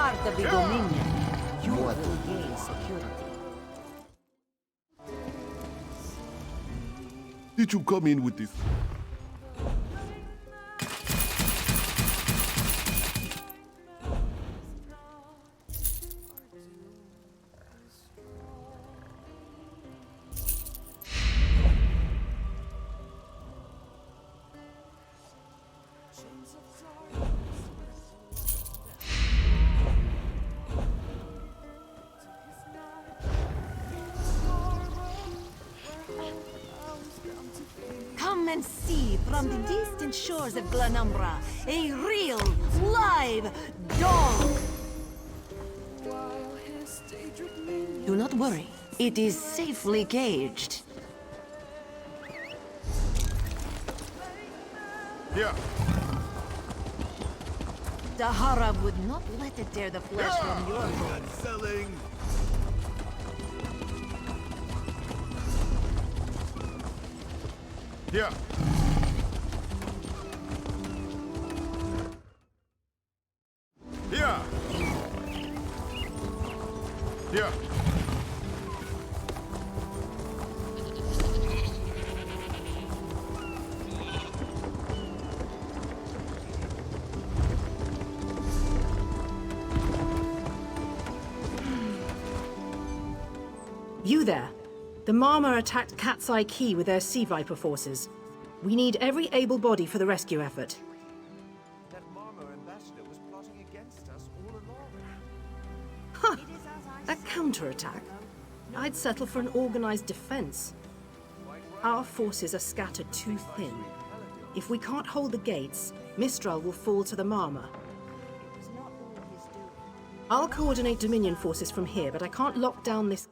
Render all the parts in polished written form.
part of the Dominion, you will gain security. Did you come in with this? Come and see from the distant shores of Glanumbra a real, live dog! Do not worry, it is safely caged. Yeah. Dahara would not let it tear the flesh from your I'm bone. not selling. Yeah. Yeah. Yeah. You there. The Marma attacked Cat's Eye Key with their Sea Viper forces. We need every able body for the rescue effort. That Marma ambassador was plotting against us all along. Huh! A counterattack? I'd settle for an organized defense. Our forces are scattered too thin. If we can't hold the gates, Mistral will fall to the Marma. I'll coordinate Dominion forces from here, but I can't lock down this...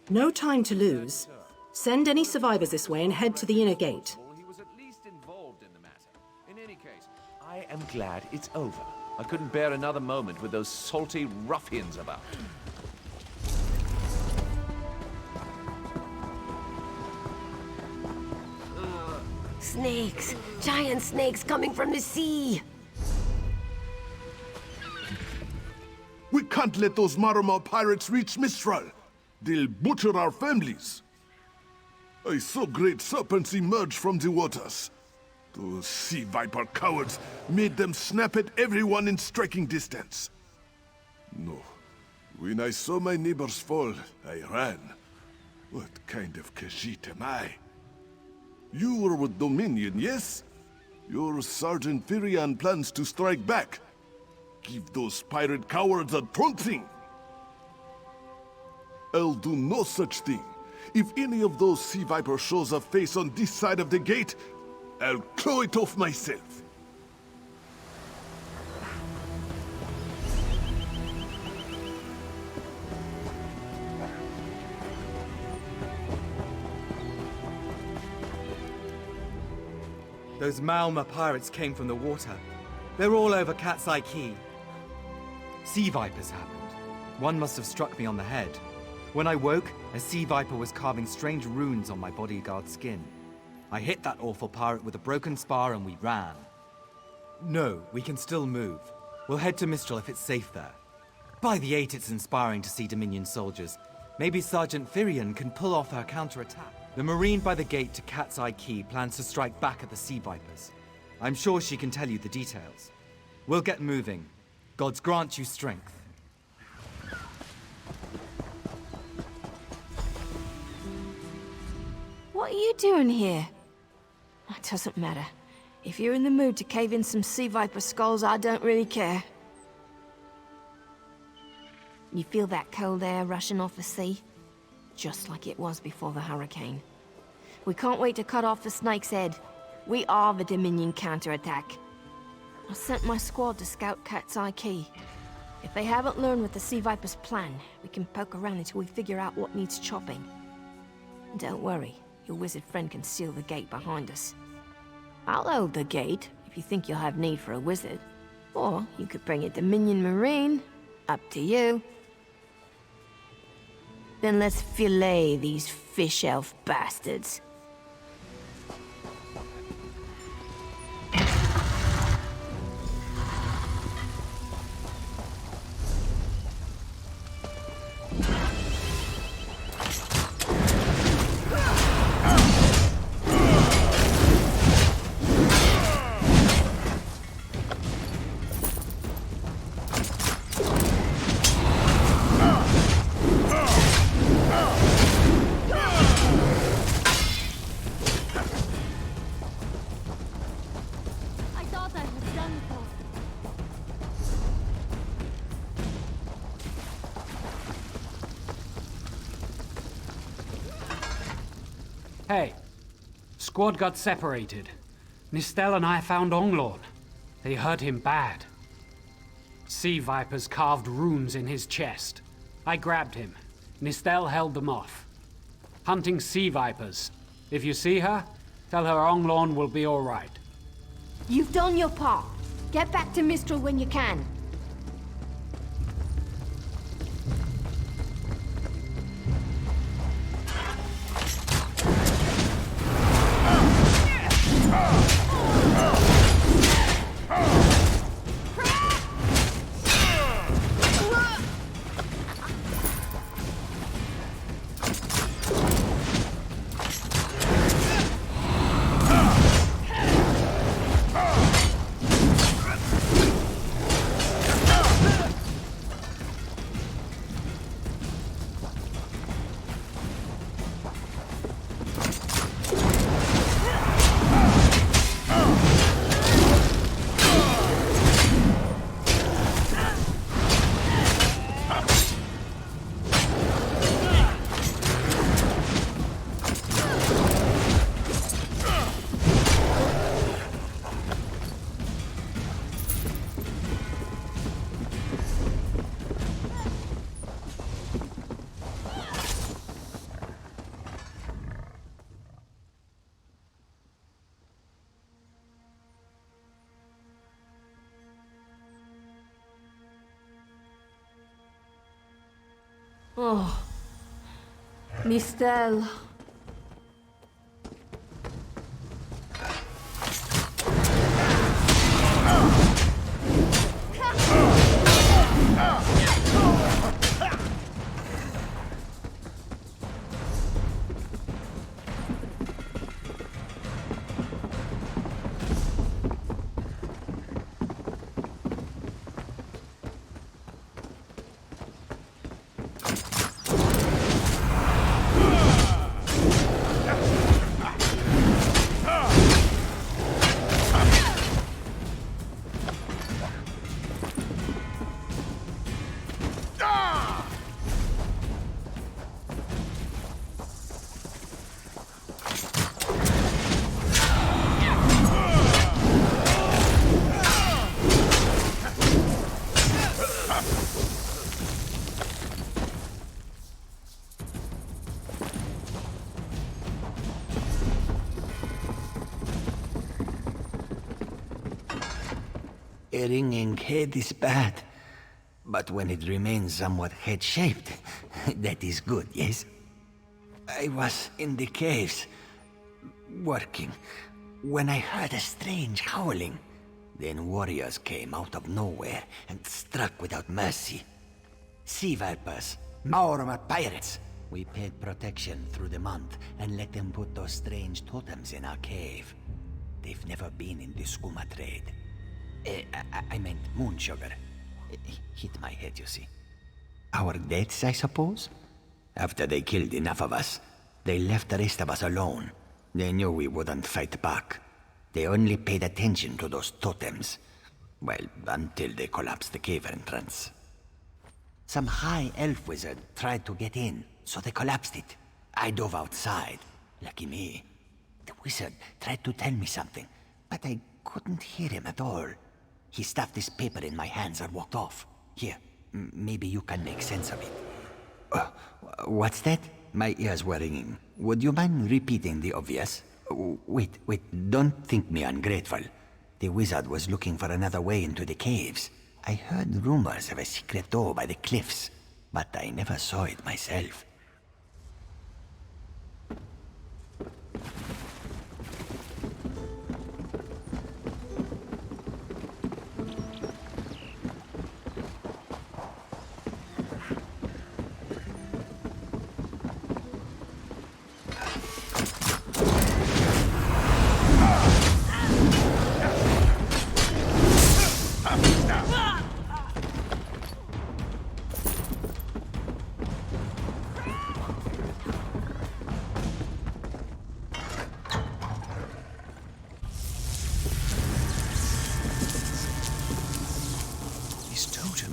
No time to lose. Send any survivors this way and head to the inner gate. He was at least involved in the matter. In any case, I am glad it's over. I couldn't bear another moment with those salty ruffians about. Snakes! Giant snakes coming from the sea! We can't let those Marama pirates reach Mistral. They'll butcher our families. I saw great serpents emerge from the waters. Those sea viper cowards made them snap at everyone in striking distance. No. When I saw my neighbors fall, I ran. What kind of Khajiit am I? You were with Dominion, yes? Your Sergeant Firian plans to strike back. Give those pirate cowards a trouncing. I'll do no such thing. If any of those sea vipers shows a face on this side of the gate, I'll claw it off myself. Those Malma pirates came from the water. They're all over Cat's Eye Key. Sea vipers happened. One must have struck me on the head. When I woke, a sea viper was carving strange runes on my bodyguard's skin. I hit that awful pirate with a broken spar and we ran. No, we can still move. We'll head to Mistral if it's safe there. By the 8, it's inspiring to see Dominion soldiers. Maybe Sergeant Firian can pull off her counterattack. The Marine by the gate to Cat's Eye Key plans to strike back at the Sea Vipers. I'm sure she can tell you the details. We'll get moving. Gods grant you strength. What are you doing here? It doesn't matter. If you're in the mood to cave in some sea viper skulls, I don't really care. You feel that cold air rushing off the sea? Just like it was before the hurricane. We can't wait to cut off the snake's head. We are the Dominion counterattack. I sent my squad to scout Cat's Eye Key. If they haven't learned what the Sea Viper's plan, we can poke around until we figure out what needs chopping. Don't worry, your wizard friend can seal the gate behind us. I'll hold the gate if you think you'll have need for a wizard. Or you could bring a Dominion Marine. Up to you. Then let's fillet these fish elf bastards. Hey, squad got separated. Nistel and I found Onglorn. They hurt him bad. Sea vipers carved runes in his chest. I grabbed him. Nistel held them off. Hunting sea vipers. If you see her, tell her Onglorn will be all right. You've done your part. Get back to Mistral when you can. Oh, Nistel. A ringing head is bad, but when it remains somewhat head-shaped, that is good, yes? I was in the caves, working, when I heard a strange howling. Then warriors came out of nowhere and struck without mercy. Sea vipers, Maormer pirates. We paid protection through the month and let them put those strange totems in our cave. They've never been in the skooma trade. I meant moon sugar. Hit my head, you see. Our deaths, I suppose? After they killed enough of us, they left the rest of us alone. They knew we wouldn't fight back. They only paid attention to those totems. Well, until they collapsed the cave entrance. Some high elf wizard tried to get in, so they collapsed it. I dove outside. Lucky me. The wizard tried to tell me something, but I couldn't hear him at all. He stuffed this paper in my hands and walked off. Here, maybe you can make sense of it. What's that? My ears were ringing. Would you mind repeating the obvious? Wait, don't think me ungrateful. The wizard was looking for another way into the caves. I heard rumors of a secret door by the cliffs, but I never saw it myself.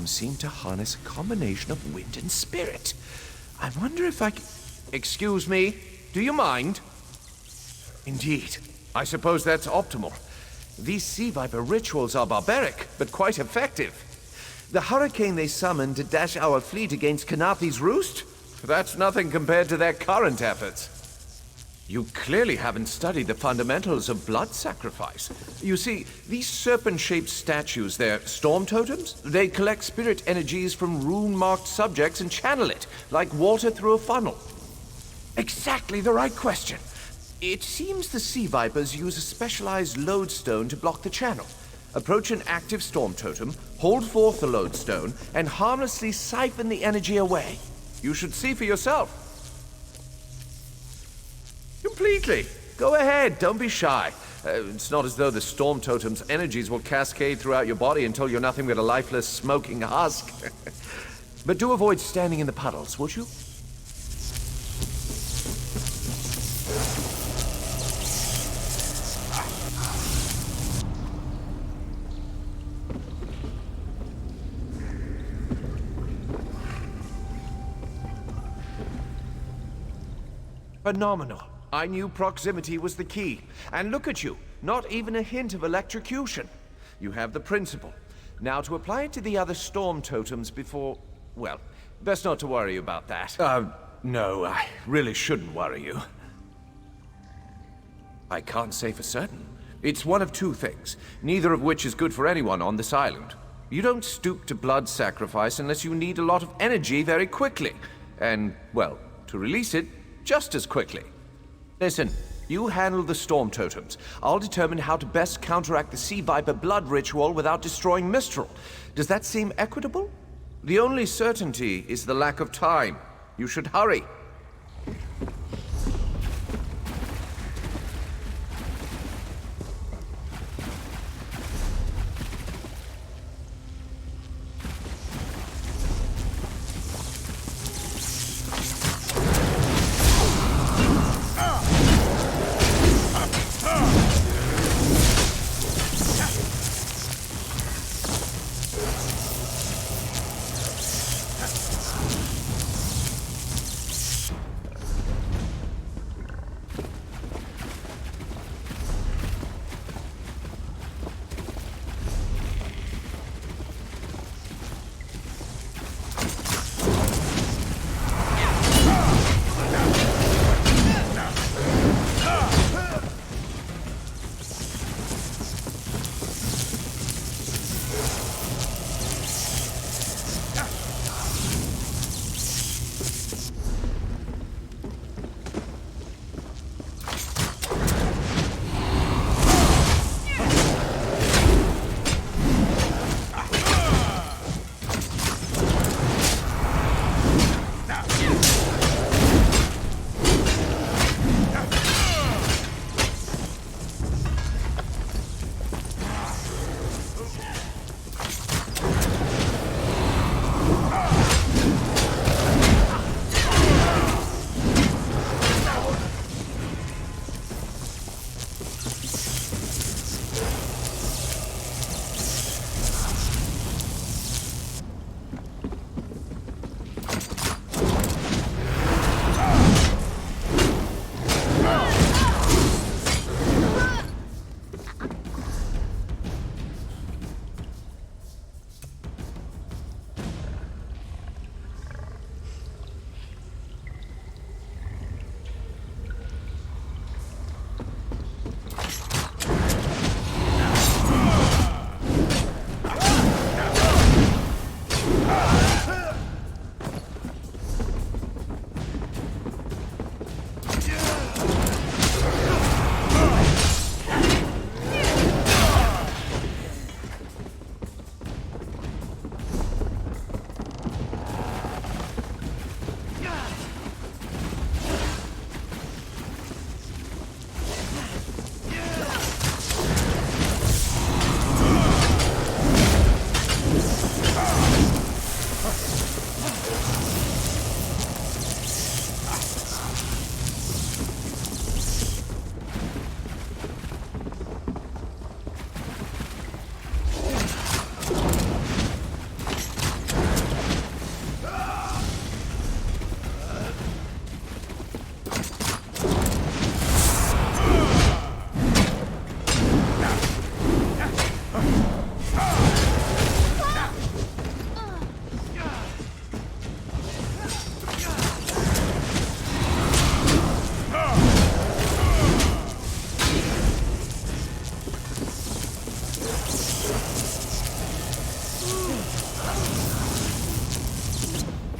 Seem to harness a combination of wind and spirit. I wonder if I can... Excuse me, do you mind? Indeed. I suppose that's optimal. These sea viper rituals are barbaric, but quite effective. The hurricane they summoned to dash our fleet against Kanafi's roost? That's nothing compared to their current efforts. You clearly haven't studied the fundamentals of blood sacrifice. You see, these serpent-shaped statues, they're storm totems. They collect spirit energies from rune-marked subjects and channel it, like water through a funnel. Exactly the right question. It seems the sea vipers use a specialized lodestone to block the channel. Approach an active storm totem, hold forth the lodestone, and harmlessly siphon the energy away. You should see for yourself. Completely. Go ahead, don't be shy. It's not as though the storm totem's energies will cascade throughout your body until you're nothing but a lifeless, smoking husk. But do avoid standing in the puddles, would you? Phenomenal. I knew proximity was the key. And look at you, not even a hint of electrocution. You have the principle. Now to apply it to the other storm totems before... well, best not to worry about that. No, I really shouldn't worry you. I can't say for certain. It's one of two things, neither of which is good for anyone on this island. You don't stoop to blood sacrifice unless you need a lot of energy very quickly. And, well, to release it, just as quickly. Listen, you handle the storm totems. I'll determine how to best counteract the sea viper blood ritual without destroying Mistral. Does that seem equitable? The only certainty is the lack of time. You should hurry.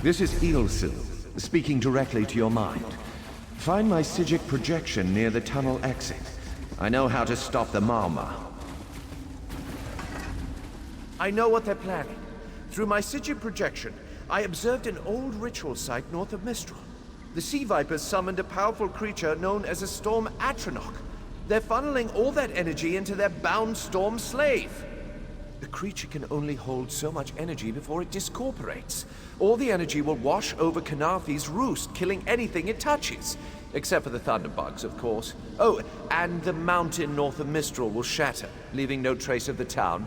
This is Ilsil, speaking directly to your mind. Find my Psijic projection near the tunnel exit. I know how to stop the Malma. I know what they're planning. Through my Psijic projection, I observed an old ritual site north of Mistral. The Sea Vipers summoned a powerful creature known as a Storm Atronach. They're funneling all that energy into their bound Storm Slave. The creature can only hold so much energy before it discorporates. All the energy will wash over Kanafi's roost, killing anything it touches. Except for the thunderbugs, of course. Oh, and the mountain north of Mistral will shatter, leaving no trace of the town.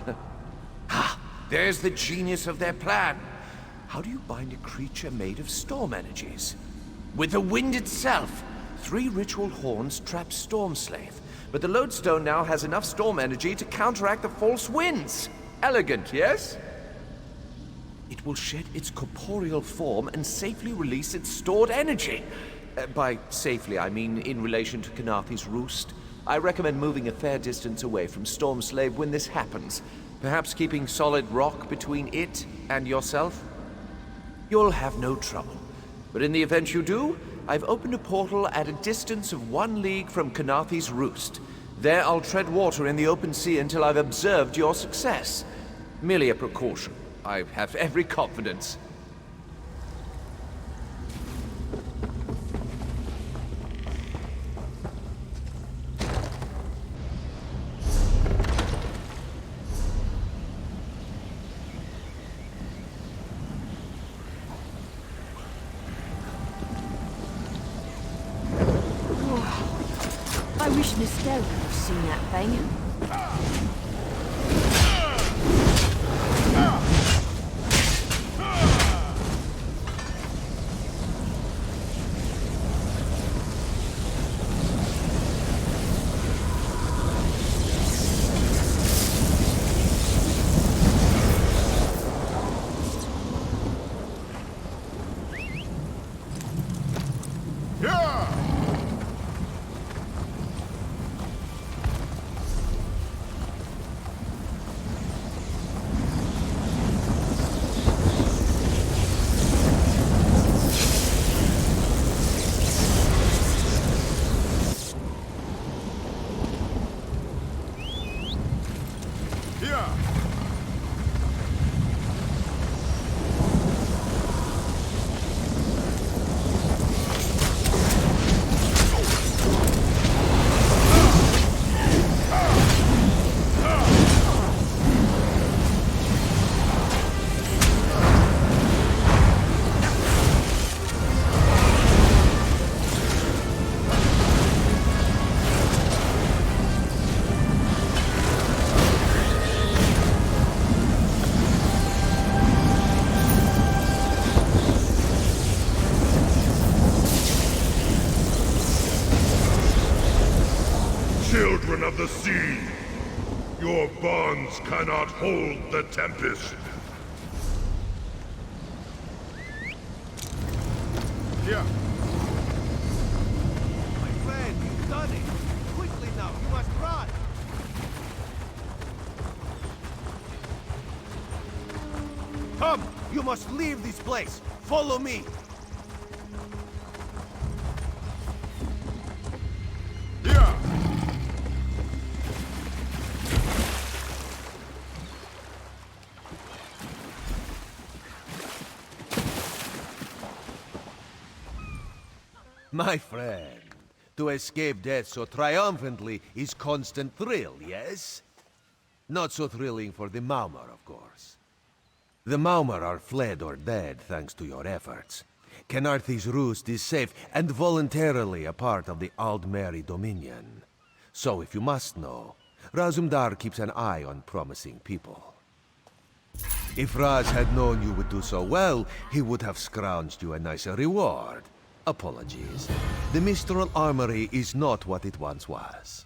Ha! There's the genius of their plan. How do you bind a creature made of storm energies? With the wind itself. 3 ritual horns trap Storm Slave, but the lodestone now has enough storm energy to counteract the false winds. Elegant, yes? It will shed its corporeal form and safely release its stored energy. By safely, I mean in relation to Kanafi's roost. I recommend moving a fair distance away from Storm Slave when this happens. Perhaps keeping solid rock between it and yourself? You'll have no trouble. But in the event you do, I've opened a portal at a distance of 1 league from Kanafi's roost. There I'll tread water in the open sea until I've observed your success. Merely a precaution. I have every confidence. I wish Nistel could have seen that thing. Children of the sea, your bonds cannot hold the tempest. Yeah. My friend, you've done it! Quickly now, you must run! Come! You must leave this place! Follow me! Yeah. My friend, to escape death so triumphantly is constant thrill, yes? Not so thrilling for the Maumar, of course. The Maumar are fled or dead thanks to your efforts. Kenarthi's roost is safe and voluntarily a part of the Aldmeri Dominion. So if you must know, Razum-Dar keeps an eye on promising people. If Raz had known you would do so well, he would have scrounged you a nicer reward. Apologies. The Mistral Armory is not what it once was.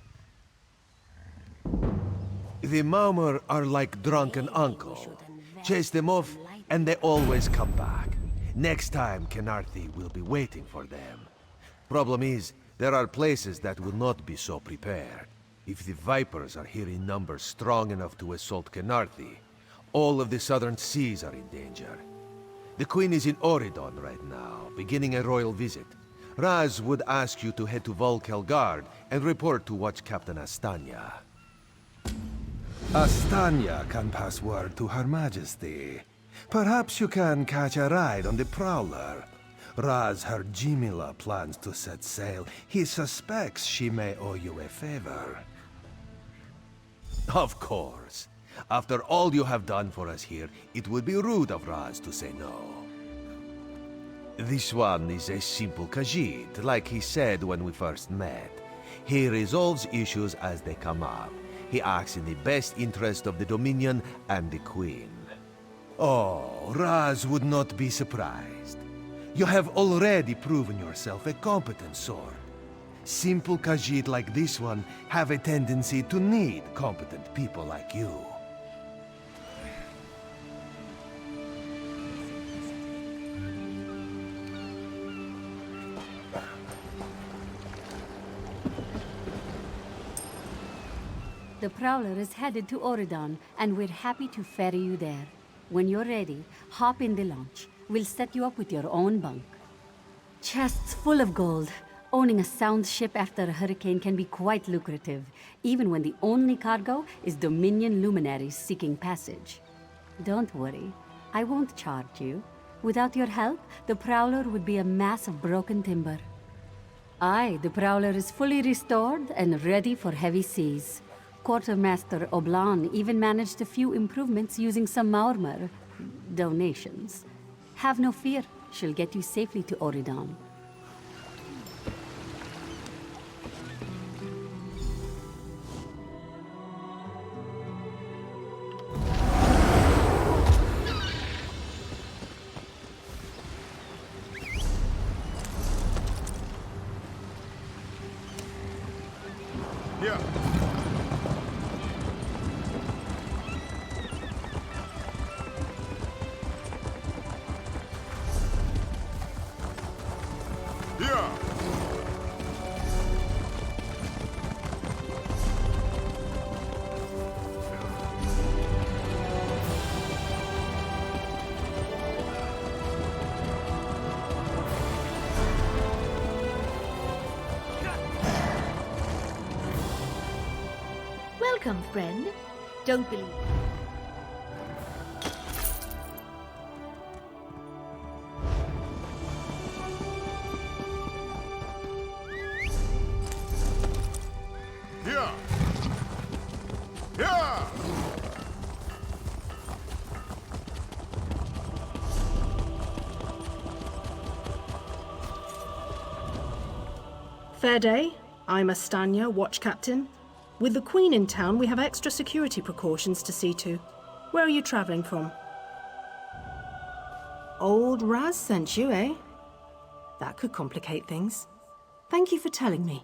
The Maumar are like drunken uncle. Chase them off, and they always come back. Next time, Kenarthi will be waiting for them. Problem is, there are places that will not be so prepared. If the Vipers are here in numbers strong enough to assault Kenarthi, all of the southern seas are in danger. The Queen is in Oridon right now, beginning a royal visit. Raz would ask you to head to Volkelgard and report to Watch Captain Astanya. Astanya can pass word to Her Majesty. Perhaps you can catch a ride on the Prowler. Raz her Jimila plans to set sail. He suspects she may owe you a favor. Of course. After all you have done for us here, it would be rude of Raz to say no. This one is a simple Khajiit, like he said when we first met. He resolves issues as they come up. He acts in the best interest of the Dominion and the Queen. Oh, Raz would not be surprised. You have already proven yourself a competent sword. Simple Khajiit like this one have a tendency to need competent people like you. The Prowler is headed to Oridon, and we're happy to ferry you there. When you're ready, hop in the launch. We'll set you up with your own bunk. Chests full of gold. Owning a sound ship after a hurricane can be quite lucrative, even when the only cargo is Dominion luminaries seeking passage. Don't worry, I won't charge you. Without your help, the Prowler would be a mass of broken timber. Aye, the Prowler is fully restored and ready for heavy seas. Quartermaster Oblan even managed a few improvements using some Maurmer donations. Have no fear, she'll get you safely to Oridon. Yeah. Yeah. Welcome, friend. Don't believe. Yeah. Yeah. Fair day. I'm Astanya, watch captain. With the Queen in town, we have extra security precautions to see to. Where are you traveling from? Old Raz sent you, eh? That could complicate things. Thank you for telling me.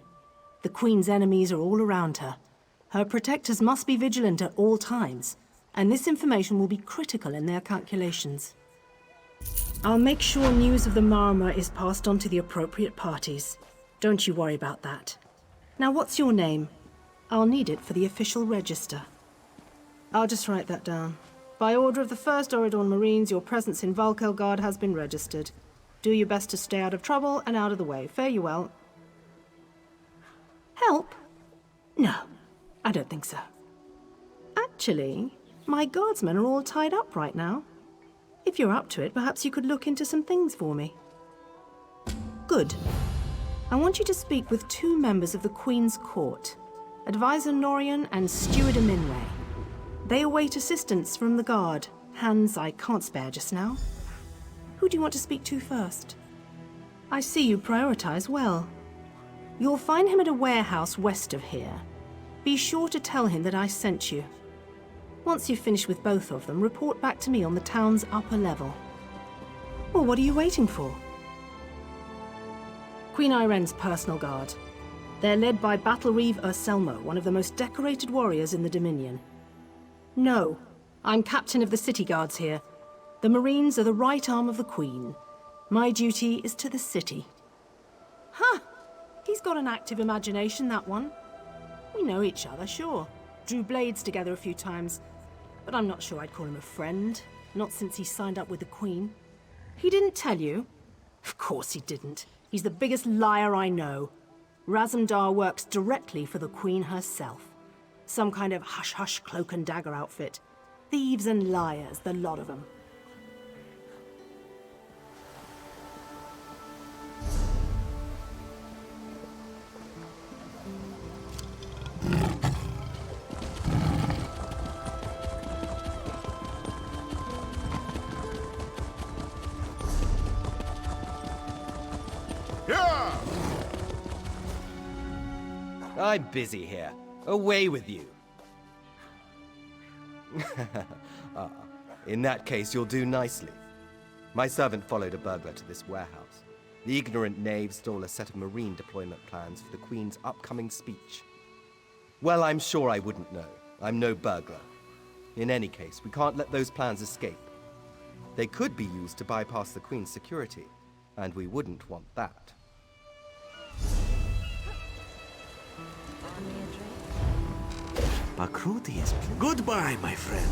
The Queen's enemies are all around her. Her protectors must be vigilant at all times, and this information will be critical in their calculations. I'll make sure news of the Marmor is passed on to the appropriate parties. Don't you worry about that. Now, what's your name? I'll need it for the official register. I'll just write that down. By order of the 1st Oridon Marines, your presence in Volkelgard has been registered. Do your best to stay out of trouble and out of the way. Fare you well. Help? No, I don't think so. Actually, my guardsmen are all tied up right now. If you're up to it, perhaps you could look into some things for me. Good. I want you to speak with 2 members of the Queen's Court, Advisor Norian and Steward Aminway. They await assistance from the guard, hands I can't spare just now. Who do you want to speak to first? I see you prioritize well. You'll find him at a warehouse west of here. Be sure to tell him that I sent you. Once you've finished with both of them, report back to me on the town's upper level. Well, what are you waiting for? Queen Irene's personal guard. They're led by Battle Reeve Urselmo, one of the most decorated warriors in the Dominion. No, I'm captain of the city guards here. The Marines are the right arm of the Queen. My duty is to the city. Huh! He's got an active imagination, that one. We know each other, sure. Drew blades together a few times. But I'm not sure I'd call him a friend. Not since he signed up with the Queen. He didn't tell you? Of course he didn't. He's the biggest liar I know. Razum-Dar works directly for the Queen herself. Some kind of hush-hush cloak and dagger outfit. Thieves and liars, the lot of them. Yeah! I'm busy here. Away with you. In that case, you'll do nicely. My servant followed a burglar to this warehouse. The ignorant knave stole a set of marine deployment plans for the Queen's upcoming speech. Well, I'm sure I wouldn't know. I'm no burglar. In any case, we can't let those plans escape. They could be used to bypass the Queen's security, and we wouldn't want that. Bakruti is... Goodbye, my friend.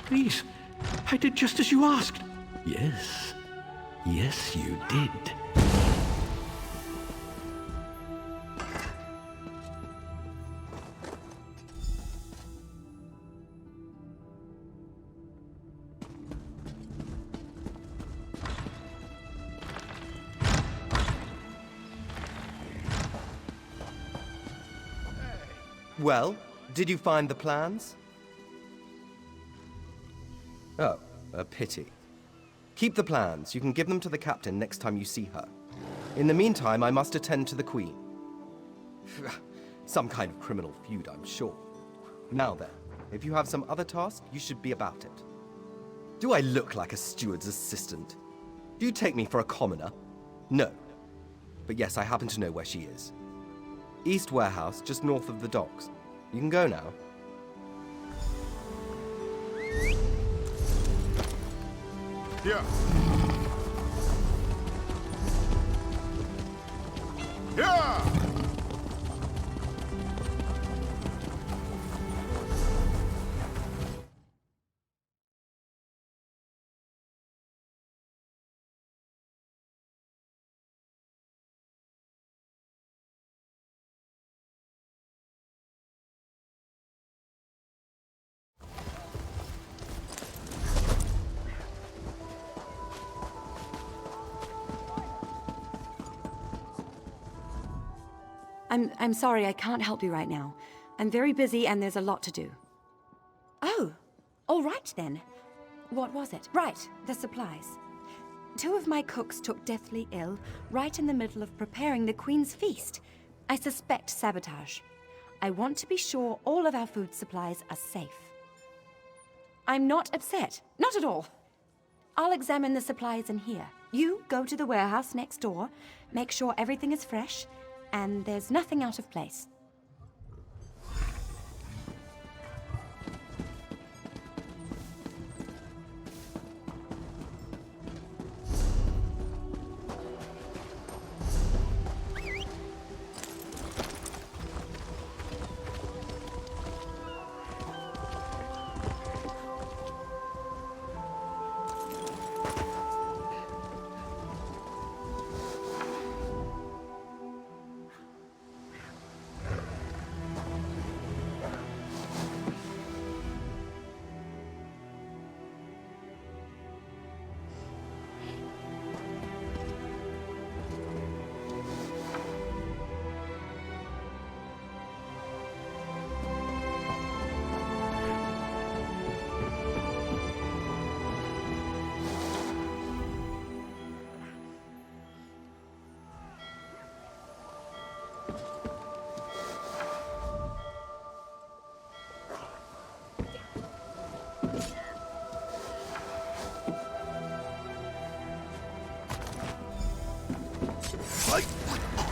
Please, I did just as you asked. Yes. Yes, you did. Well, did you find the plans? Oh, a pity. Keep the plans. You can give them to the captain next time you see her. In the meantime, I must attend to the Queen. Some kind of criminal feud, I'm sure. Now then, if you have some other task, you should be about it. Do I look like a steward's assistant? Do you take me for a commoner? No. But yes, I happen to know where she is. East Warehouse, just north of the docks. You can go now. Yeah. Yeah! I'm sorry, I can't help you right now. I'm very busy and there's a lot to do. Oh, all right then. What was it? Right, the supplies. 2 of my cooks took deathly ill right in the middle of preparing the Queen's feast. I suspect sabotage. I want to be sure all of our food supplies are safe. I'm not upset. Not at all. I'll examine the supplies in here. You go to the warehouse next door, make sure everything is fresh, and there's nothing out of place.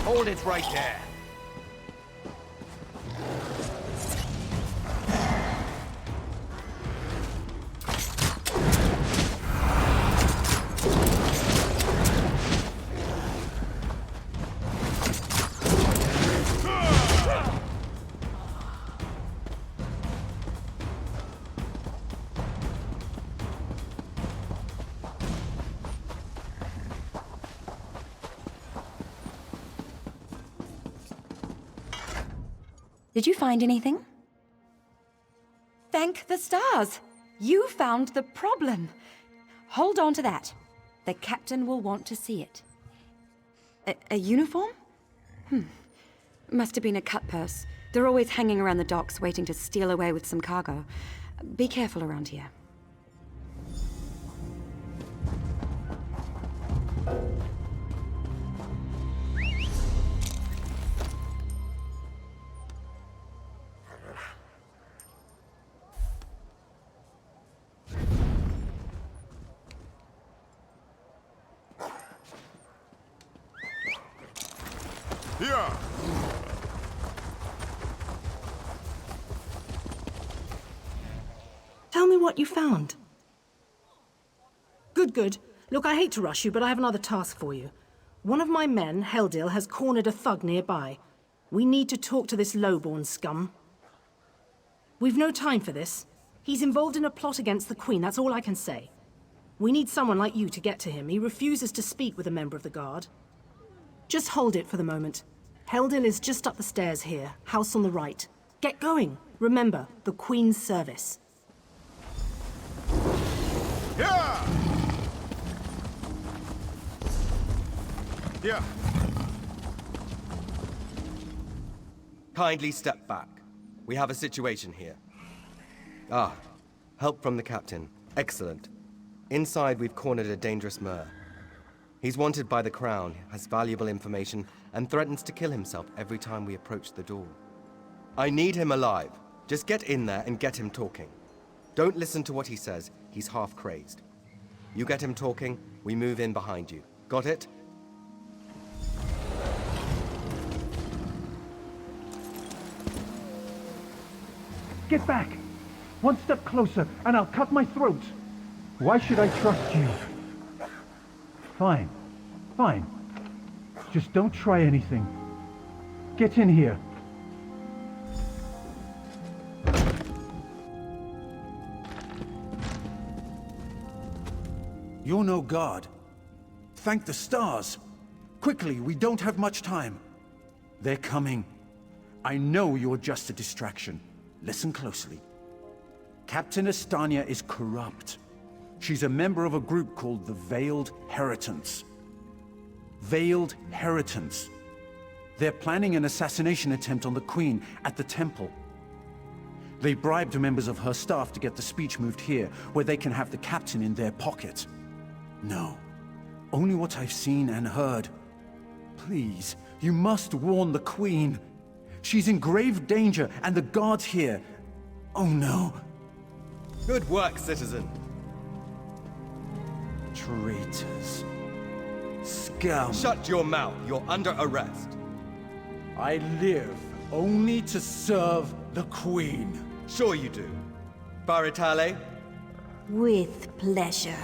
Hold it right there. Did you find anything? Thank the stars! You found the problem. Hold on to that. The captain will want to see it. A uniform? Must have been a cut purse. They're always hanging around the docks waiting to steal away with some cargo. Be careful around here. Here! Tell me what you found. Good. Look, I hate to rush you, but I have another task for you. One of my men, Heldil, has cornered a thug nearby. We need to talk to this lowborn scum. We've no time for this. He's involved in a plot against the Queen, that's all I can say. We need someone like you to get to him. He refuses to speak with a member of the Guard. Just hold it for the moment. Heldil is just up the stairs here, house on the right. Get going. Remember, the Queen's service. Here! Here. Kindly step back. We have a situation here. Ah, help from the captain. Excellent. Inside, we've cornered a dangerous Mer. He's wanted by the Crown, has valuable information, and threatens to kill himself every time we approach the door. I need him alive. Just get in there and get him talking. Don't listen to what he says. He's half crazed. You get him talking, we move in behind you. Got it? Get back! One step closer, and I'll cut my throat! Why should I trust you? Fine. Just don't try anything. Get in here. You're no god. Thank the stars. Quickly, we don't have much time. They're coming. I know you're just a distraction. Listen closely. Captain Estania is corrupt. She's a member of a group called the Veiled Heritants. Veiled Heritants. They're planning an assassination attempt on the Queen at the temple. They bribed members of her staff to get the speech moved here, where they can have the captain in their pocket. No, only what I've seen and heard. Please, you must warn the Queen. She's in grave danger, and the guards here. Oh no. Good work, citizen. Traitors. Scum. Shut your mouth. You're under arrest. I live only to serve the Queen. Sure you do. Baritale? With pleasure.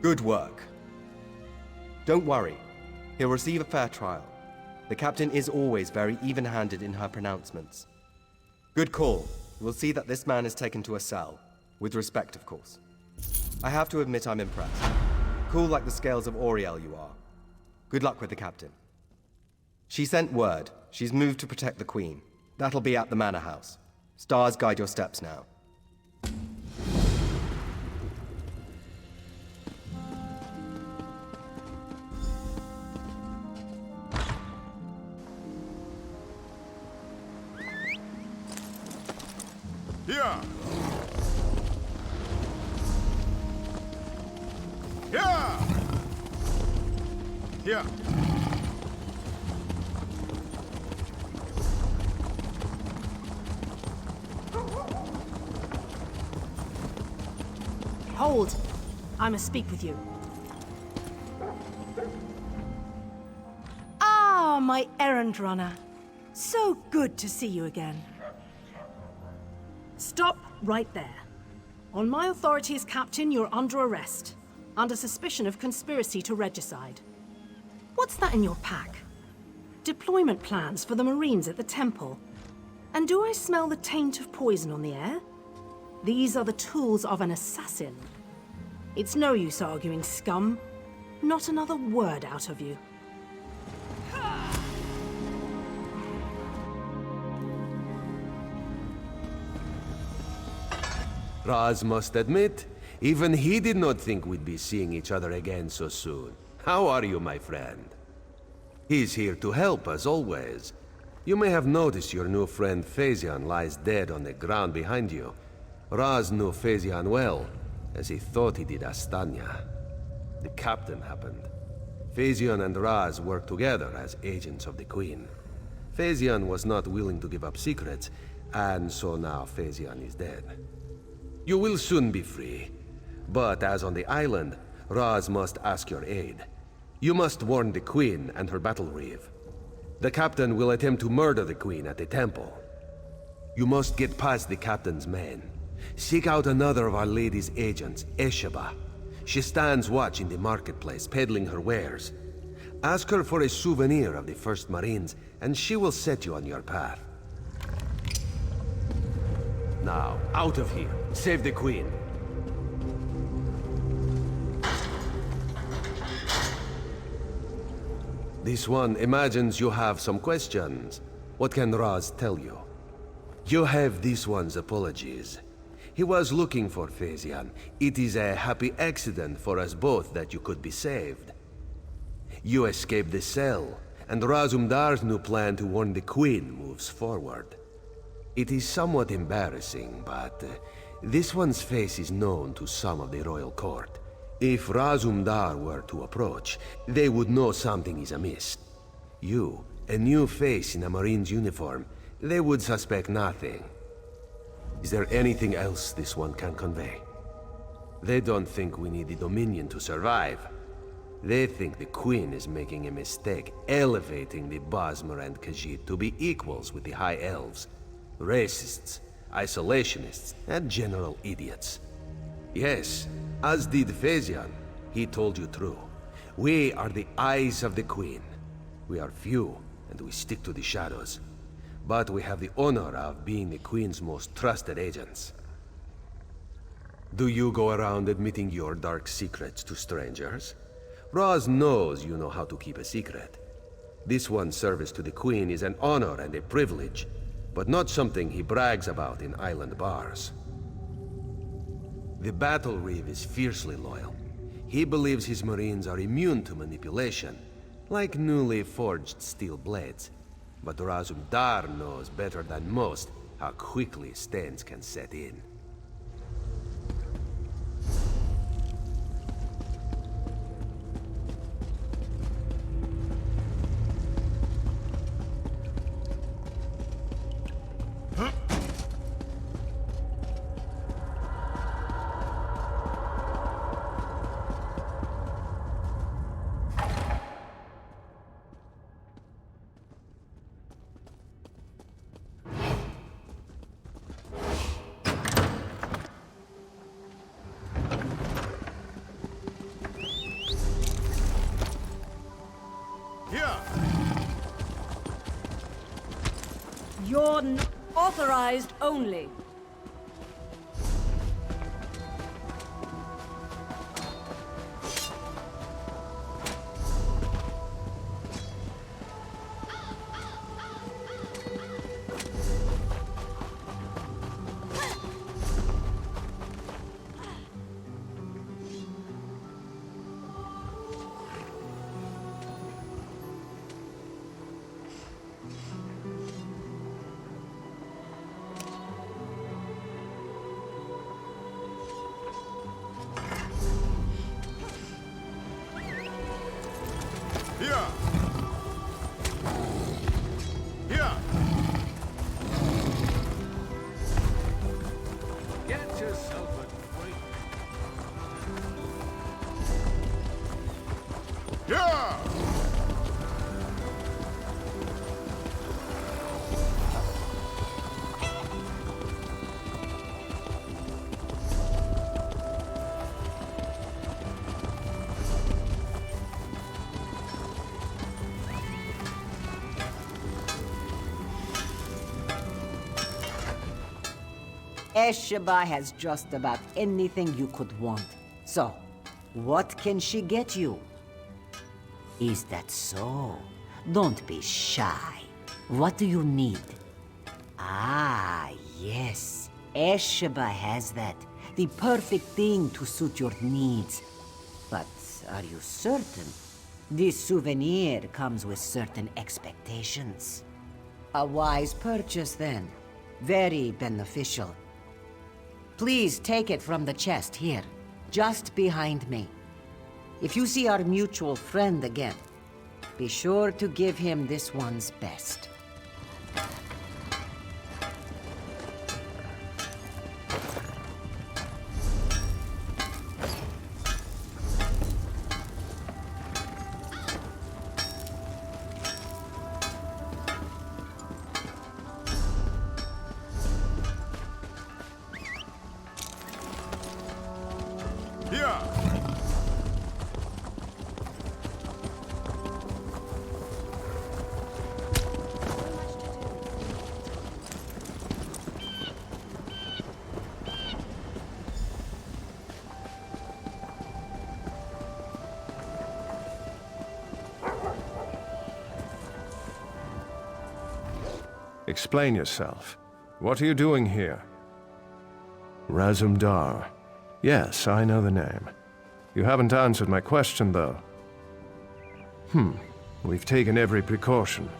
Good work. Don't worry. He'll receive a fair trial. The captain is always very even-handed in her pronouncements. Good call. We'll see that this man is taken to a cell. With respect, of course. I have to admit I'm impressed. Cool like the scales of Auriel you are. Good luck with the captain. She sent word. She's moved to protect the Queen. That'll be at the Manor House. Stars guide your steps now. Here! Here! Here! Hold! I must speak with you. my errand runner. So good to see you again. Stop right there. On my authority as captain, you're under arrest, under suspicion of conspiracy to regicide. What's that in your pack? Deployment plans for the Marines at the temple. And do I smell the taint of poison on the air? These are the tools of an assassin. It's no use arguing, scum. Not another word out of you. Raz must admit, even he did not think we'd be seeing each other again so soon. How are you, my friend? He's here to help, as always. You may have noticed your new friend Phaezion lies dead on the ground behind you. Raz knew Phaezion well, as he thought he did Astanya. The captain happened. Phaezion and Raz worked together as agents of the Queen. Phaezion was not willing to give up secrets, and so now Phaezion is dead. You will soon be free. But as on the island, Raz must ask your aid. You must warn the Queen and her battle reeve. The captain will attempt to murder the Queen at the temple. You must get past the captain's men. Seek out another of Our Lady's agents, Esheba. She stands watch in the marketplace, peddling her wares. Ask her for a souvenir of the First Marines, and she will set you on your path. Now, out of here. Save the Queen. This one imagines you have some questions. What can Raz tell you? You have this one's apologies. He was looking for Phaezion. It is a happy accident for us both that you could be saved. You escaped the cell, and Razum-Dar's new plan to warn the Queen moves forward. It is somewhat embarrassing, but this one's face is known to some of the royal court. If Razum-Dar were to approach, they would know something is amiss. You, a new face in a Marine's uniform, they would suspect nothing. Is there anything else this one can convey? They don't think we need the Dominion to survive. They think the Queen is making a mistake, elevating the Bosmer and Khajiit to be equals with the High Elves. Racists, isolationists, and general idiots. Yes, as did Phaezion. He told you true. We are the eyes of the Queen. We are few, and we stick to the shadows. But we have the honor of being the Queen's most trusted agents. Do you go around admitting your dark secrets to strangers? Raz knows you know how to keep a secret. This one's service to the Queen is an honor and a privilege, but not something he brags about in island bars. The Battle Reeve is fiercely loyal. He believes his Marines are immune to manipulation, like newly forged steel blades. But Razum-Dar knows better than most how quickly stains can set in. You're authorized only. Esheba has just about anything you could want. So, what can she get you? Is that so? Don't be shy. What do you need? Ah, yes. Esheba has that. The perfect thing to suit your needs. But are you certain? This souvenir comes with certain expectations. A wise purchase, then. Very beneficial. Please take it from the chest here, just behind me. If you see our mutual friend again, be sure to give him this one's best. Explain yourself. What are you doing here? Razum-Dar. Yes, I know the name. You haven't answered my question, though. We've taken every precaution.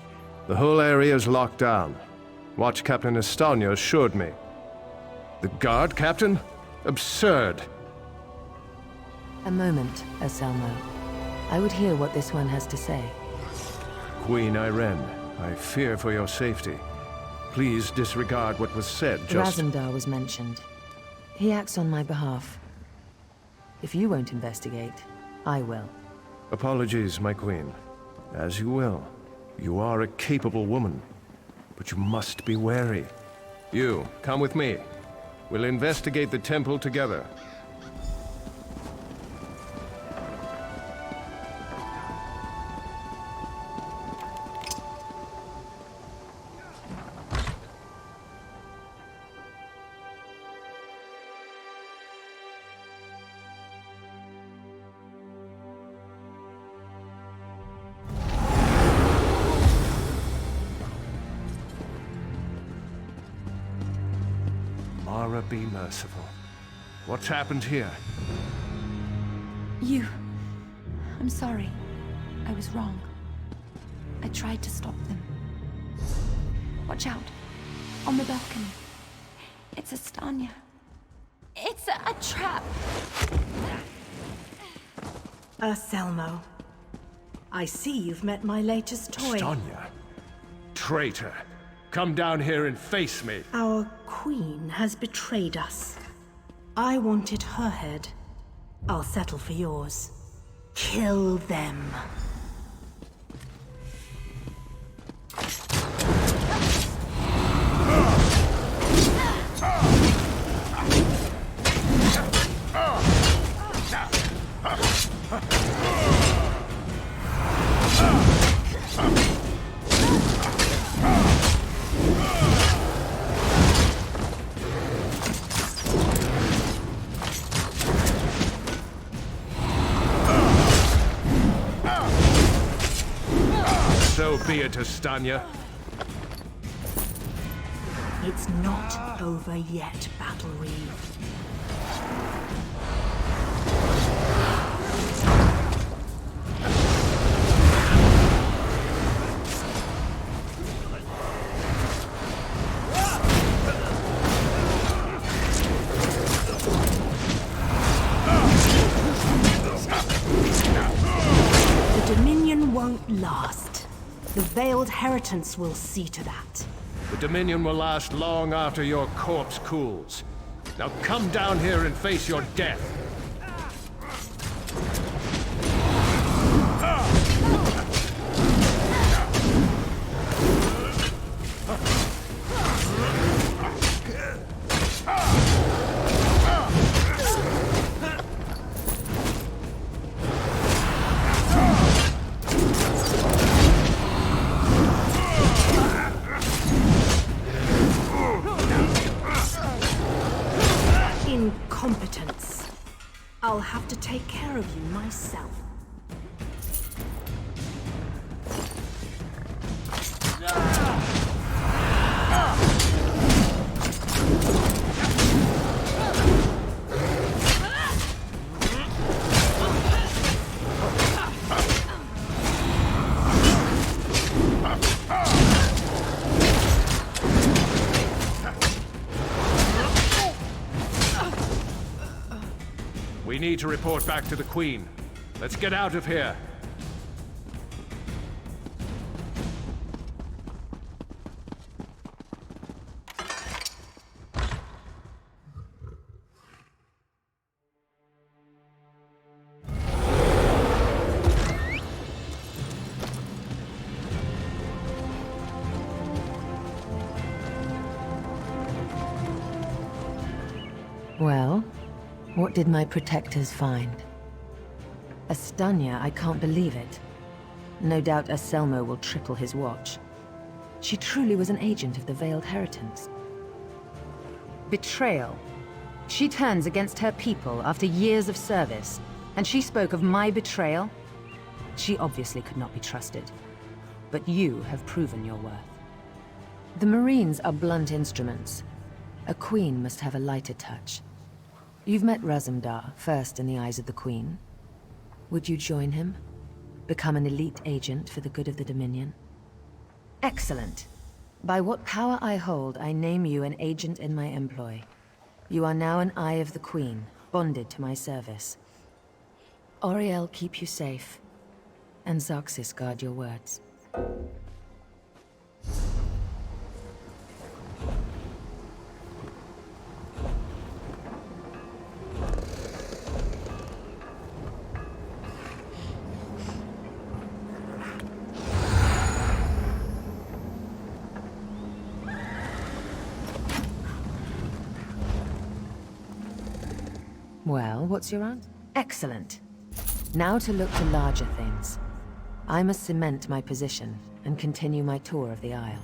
The whole area is locked down. Watch Captain Estonia assured me. The guard, Captain? Absurd! A moment, Anselmo. I would hear what this one has to say. Queen Irene, I fear for your safety. Please disregard what was said, just— Razum-Dar was mentioned. He acts on my behalf. If you won't investigate, I will. Apologies, my queen. As you will. You are a capable woman. But you must be wary. You, come with me. We'll investigate the temple together. Mara, be merciful. What's happened here? I'm sorry. I was wrong. I tried to stop them. Watch out. On the balcony. It's Estania. It's a trap! Anselmo. I see you've met my latest toy. Estonia? Traitor! Come down here and face me! Our queen has betrayed us. I wanted her head. I'll settle for yours. Kill them. So be it, Estania. It's not over yet, Battle Reeve. The Dominion won't last. The Veiled Heritance will see to that. The Dominion will last long after your corpse cools. Now come down here and face your death. incompetence. I'll have to take care of you myself. We need to report back to the Queen. Let's get out of here. Well, what did my protectors find? Astanya, I can't believe it. No doubt Anselmo will triple his watch. She truly was an agent of the Veiled Heritance. Betrayal. She turns against her people after years of service, and she spoke of my betrayal? She obviously could not be trusted. But you have proven your worth. The Marines are blunt instruments. A queen must have a lighter touch. You've met Razum-Dar, first in the eyes of the Queen. Would you join him? Become an elite agent for the good of the Dominion? Excellent. By what power I hold, I name you an agent in my employ. You are now an Eye of the Queen, bonded to my service. Auriel keep you safe, and Zoxys guard your words. Well, what's your answer? Excellent. Now to look to larger things. I must cement my position and continue my tour of the Isle.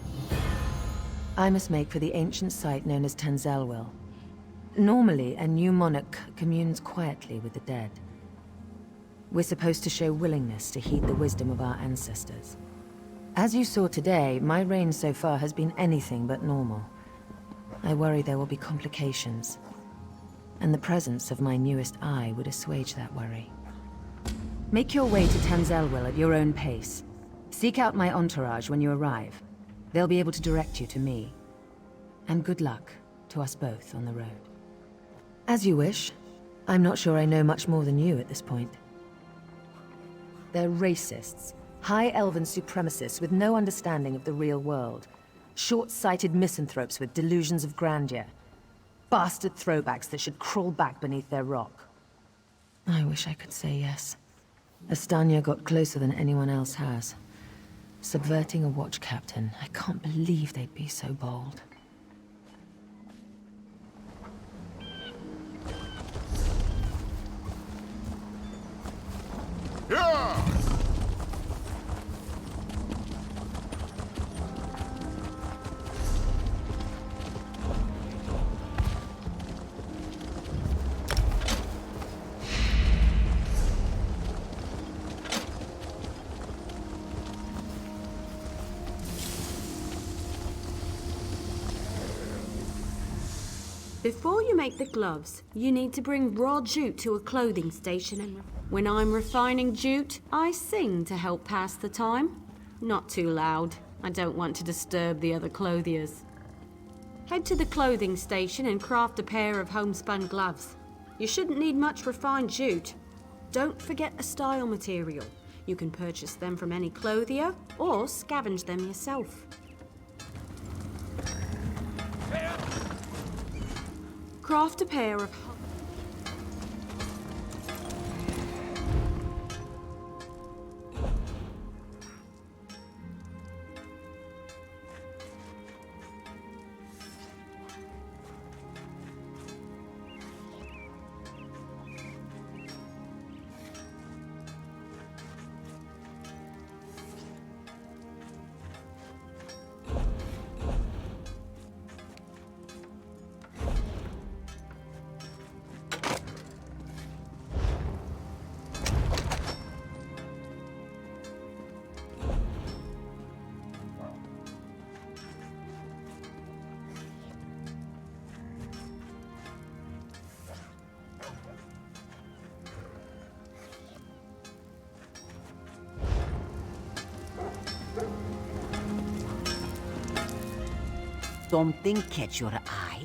I must make for the ancient site known as Tanzelwil. Normally, a new monarch communes quietly with the dead. We're supposed to show willingness to heed the wisdom of our ancestors. As you saw today, my reign so far has been anything but normal. I worry there will be complications. And the presence of my newest eye would assuage that worry. Make your way to Tanzelwil at your own pace. Seek out my entourage when you arrive. They'll be able to direct you to me. And good luck to us both on the road. As you wish. I'm not sure I know much more than you at this point. They're racists. High elven supremacists with no understanding of the real world. Short-sighted misanthropes with delusions of grandeur. Bastard throwbacks that should crawl back beneath their rock. I wish I could say yes. Astanya got closer than anyone else has. Subverting a watch captain. I can't believe they'd be so bold. Yeah! Before you make the gloves, you need to bring raw jute to a clothing station, and when I'm refining jute, I sing to help pass the time. Not too loud. I don't want to disturb the other clothiers. Head to the clothing station and craft a pair of homespun gloves. You shouldn't need much refined jute. Don't forget the style material. You can purchase them from any clothier or scavenge them yourself. Craft a pair of something catch your eye?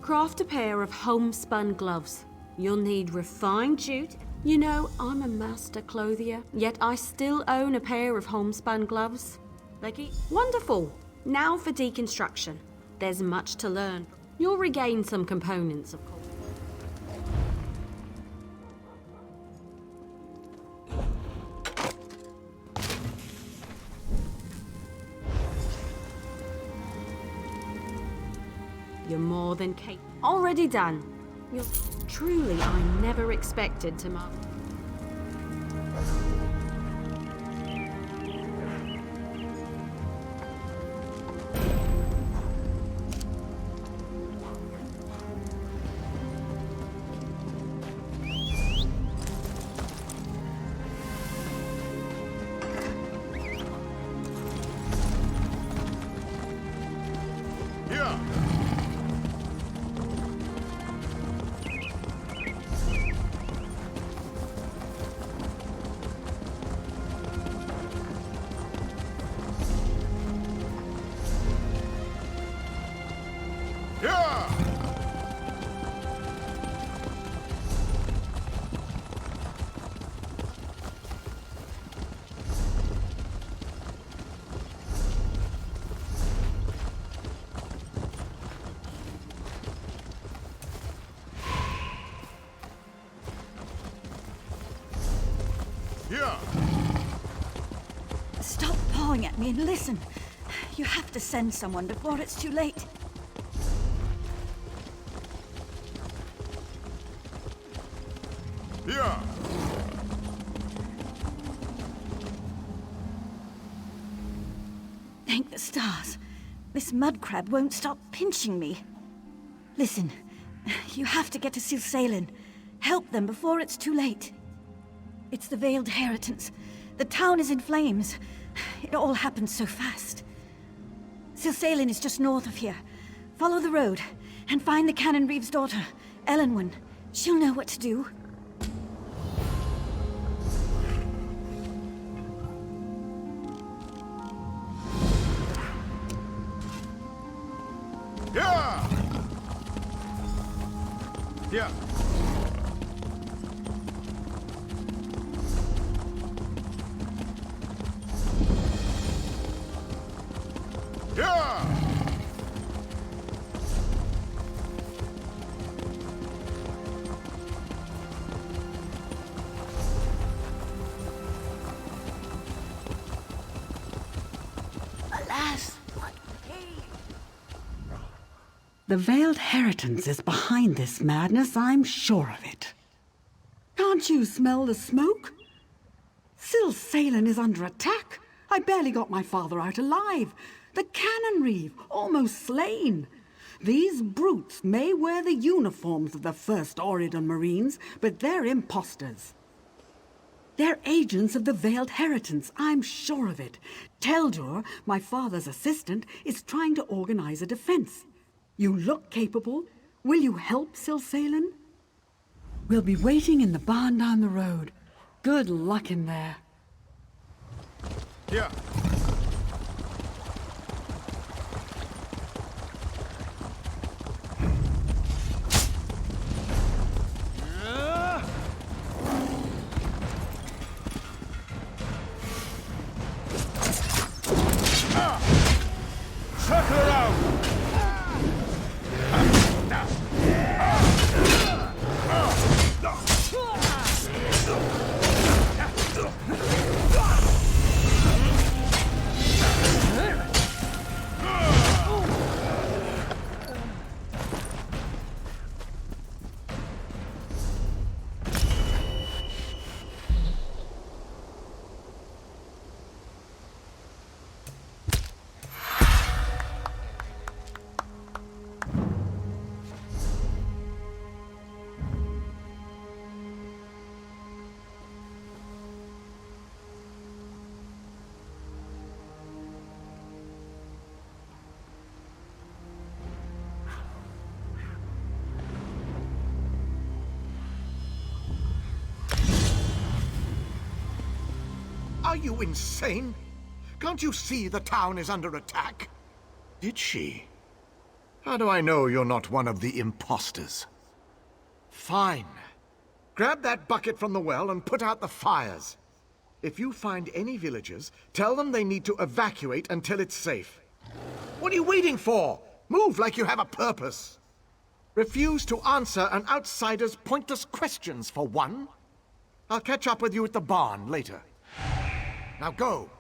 Craft a pair of homespun gloves. You'll need refined jute. You know, I'm a master clothier, yet I still own a pair of homespun gloves. Becky? Wonderful! Now for deconstruction. There's much to learn. You'll regain some components, of course. You're more than capable. Already done. You're truly, I never expected to master. Stop pawing at me and listen. You have to send someone before it's too late. Yeah. Thank the stars. This mud crab won't stop pinching me. Listen, you have to get to Silsalin. Help them before it's too late. It's the Veiled Heritance. The town is in flames. It all happened so fast. Silsalin is just north of here. Follow the road and find the Canon Reeve's daughter, Elenwen. She'll know what to do. Yeah! Yeah. Yeah! Alas, what The Veiled Heritance is behind this madness, I'm sure of it. Can't you smell the smoke? Silsalin is under attack. I barely got my father out alive. The Canon Reeve, almost slain. These brutes may wear the uniforms of the First Oridan Marines, but they're imposters. They're agents of the Veiled Heritance, I'm sure of it. Teldur, my father's assistant, is trying to organize a defense. You look capable. Will you help Silsalin? We'll be waiting in the barn down the road. Good luck in there. Yeah. Circle around! Are you insane? Can't you see the town is under attack? Did she? How do I know you're not one of the imposters? Fine. Grab that bucket from the well and put out the fires. If you find any villagers, tell them they need to evacuate until it's safe. What are you waiting for? Move like you have a purpose. Refuse to answer an outsider's pointless questions, for one. I'll catch up with you at the barn later. Now go.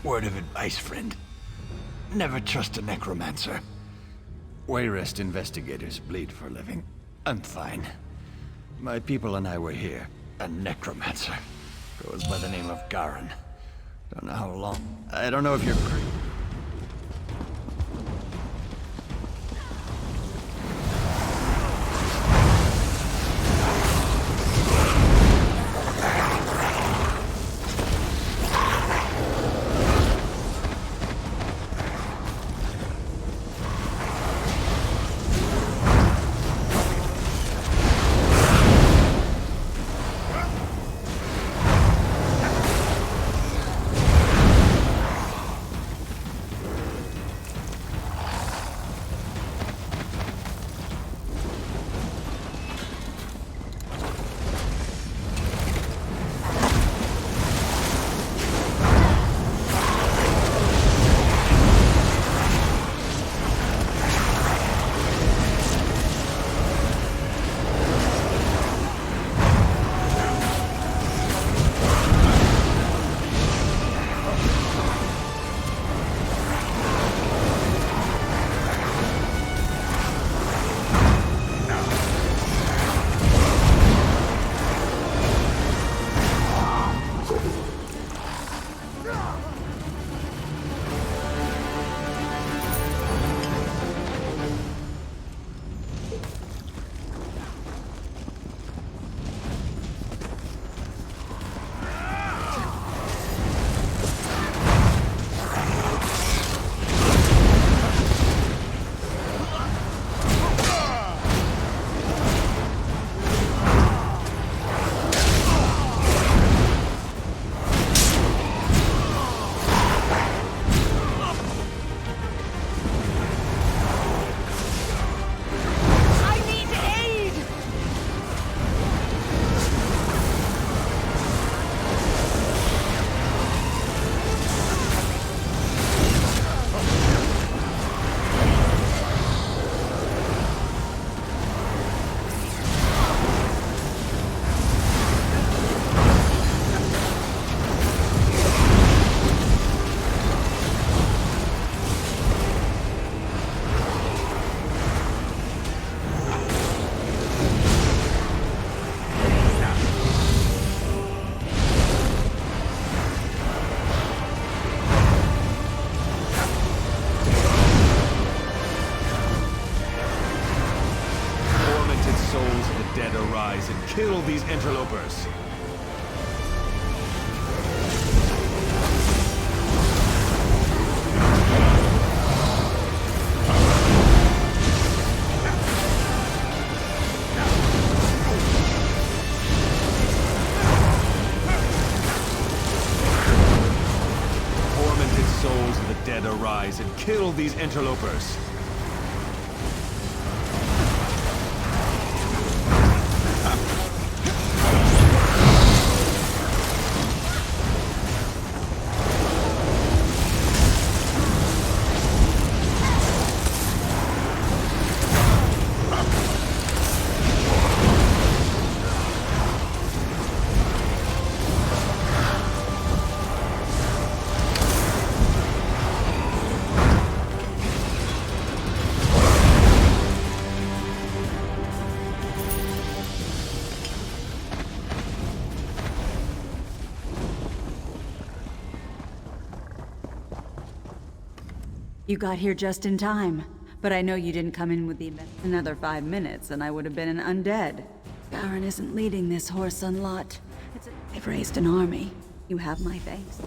Word of advice, friend. Never trust a necromancer. Wayrest investigators bleed for a living. I'm fine. My people and I were here. A necromancer. Goes by the name of Garin. Don't know how long. I don't know if you're... Kill these interlopers. Tormented souls of the dead arise and kill these interlopers. You got here just in time. But I know you didn't come in with the another 5 minutes, and I would have been an undead. Garen isn't leading this Whoreson lot. They've raised an army. You have my thanks.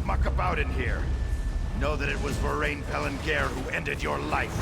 Muck about in here. Know that it was Varain Pelengare who ended your life.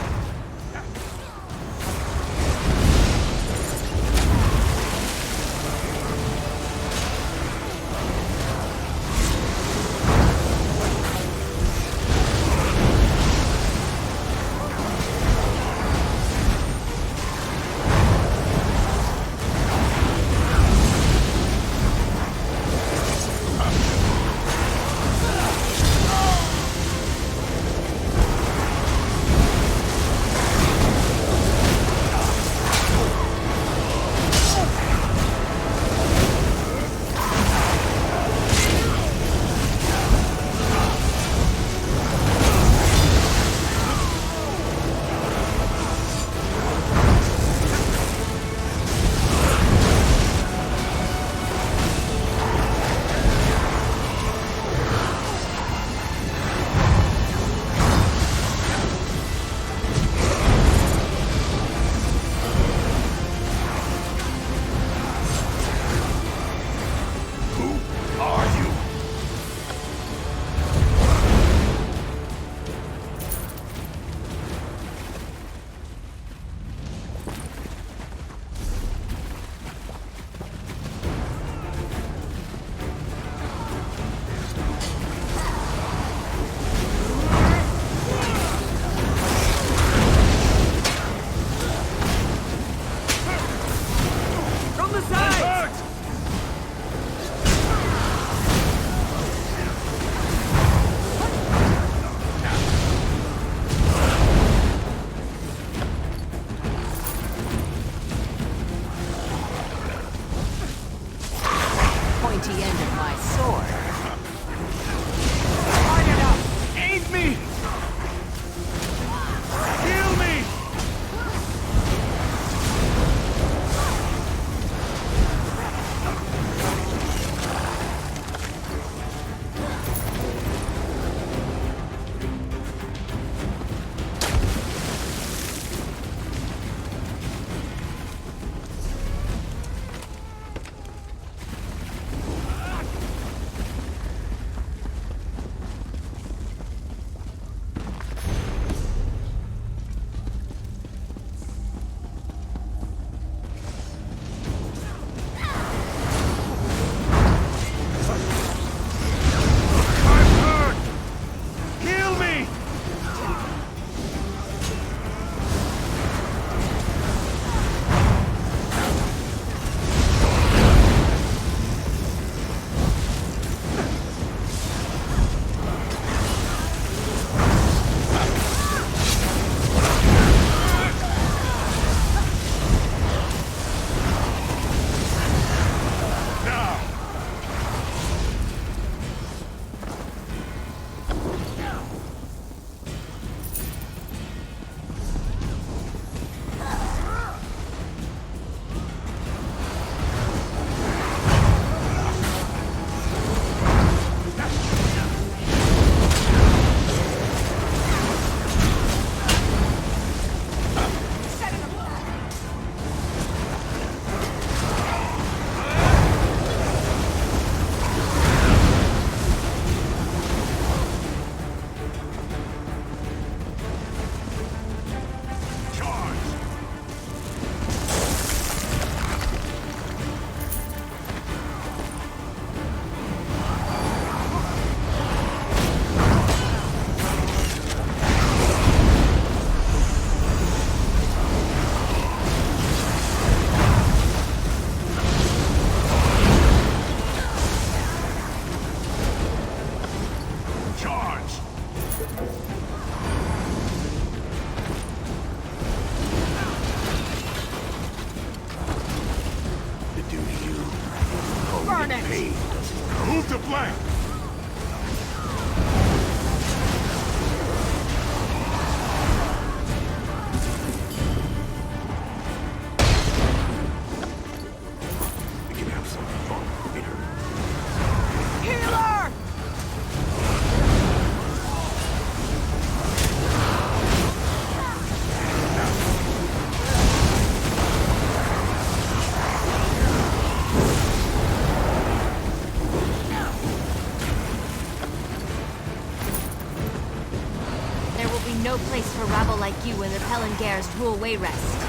no place for rabble like you where the Pelengairs rule Wayrest.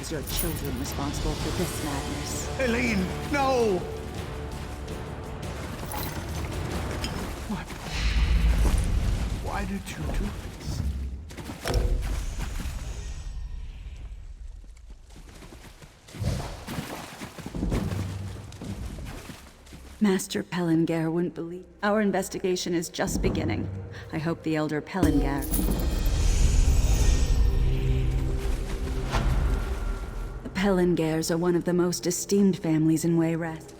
Your children responsible for this madness. Eileen, no! What? Why did you do this? Master Pelengair wouldn't believe. Our investigation is just beginning. I hope the Elder Pelengair... The Pelengairs are one of the most esteemed families in Wayrest.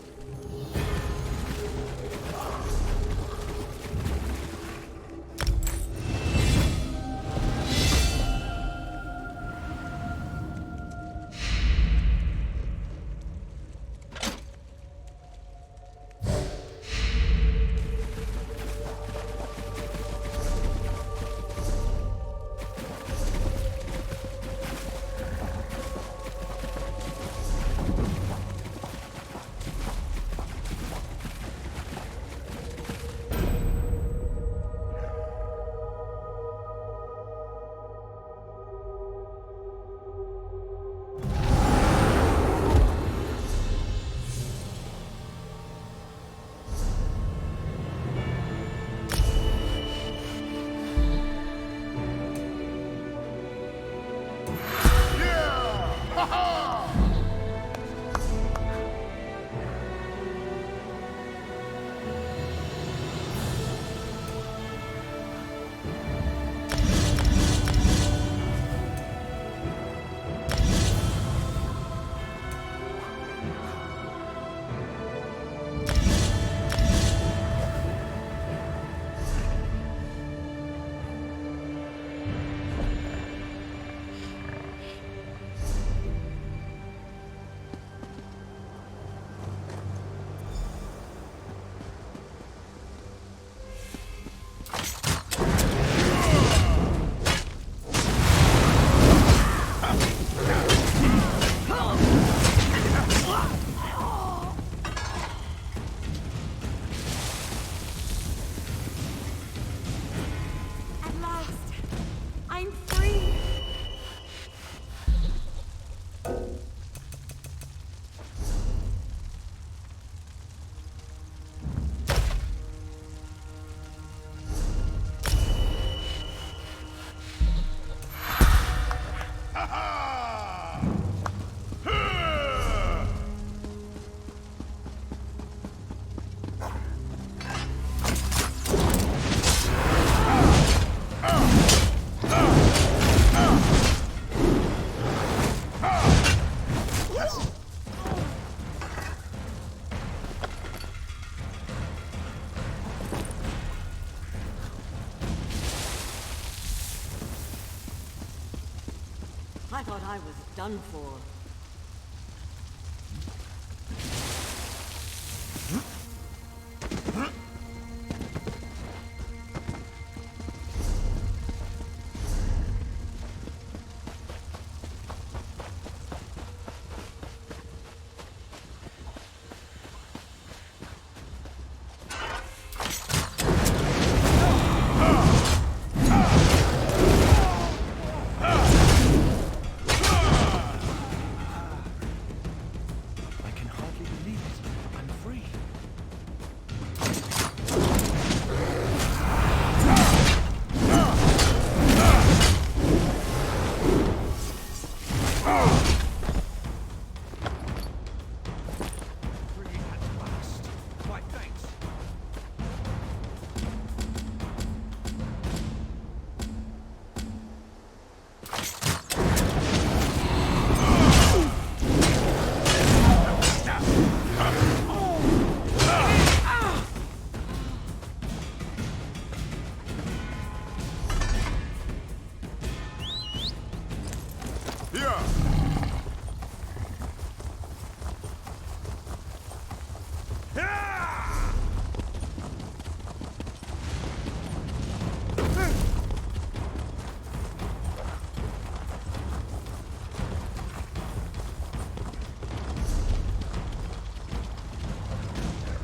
I thought I was done for.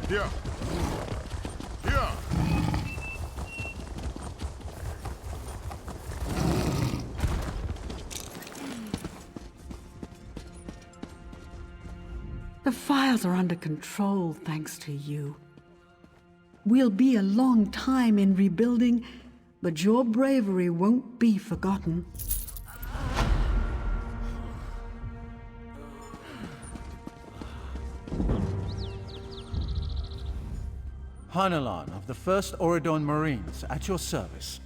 Here. Here. The fires are under control thanks to you. We'll be a long time in rebuilding, but your bravery won't be forgotten. Hanelan of the 1st Oridon Marines, at your service.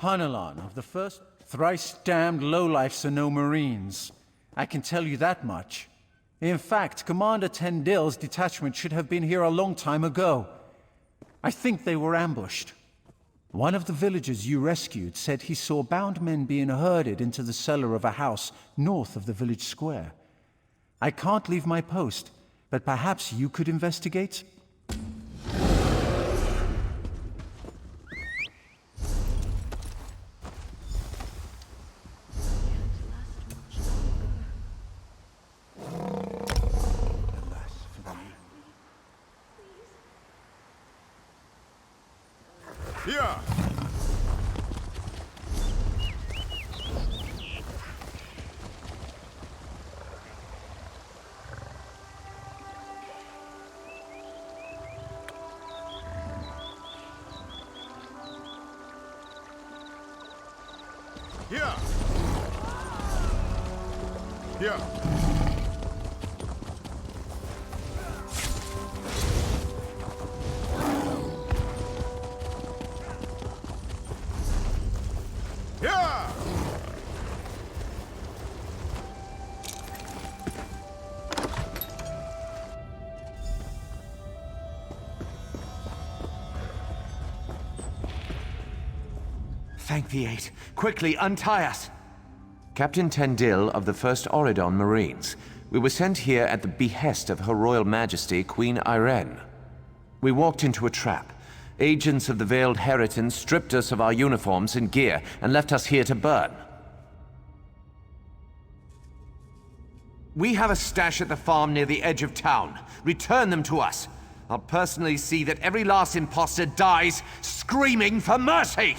Hanelan of the 1st... Thrice-damned lowlifes are no Marines. I can tell you that much. In fact, Commander Tendil's detachment should have been here a long time ago. I think they were ambushed. One of the villagers you rescued said he saw bound men being herded into the cellar of a house north of the village square. I can't leave my post, but perhaps you could investigate? Here! Here! Here! Yeah! Thank the Eight. Quickly, untie us! Captain Tendil of the 1st Oridon Marines. We were sent here at the behest of Her Royal Majesty, Queen Irene. We walked into a trap. Agents of the Veiled Heritons stripped us of our uniforms and gear and left us here to burn. We have a stash at the farm near the edge of town. Return them to us. I'll personally see that every last imposter dies screaming for mercy!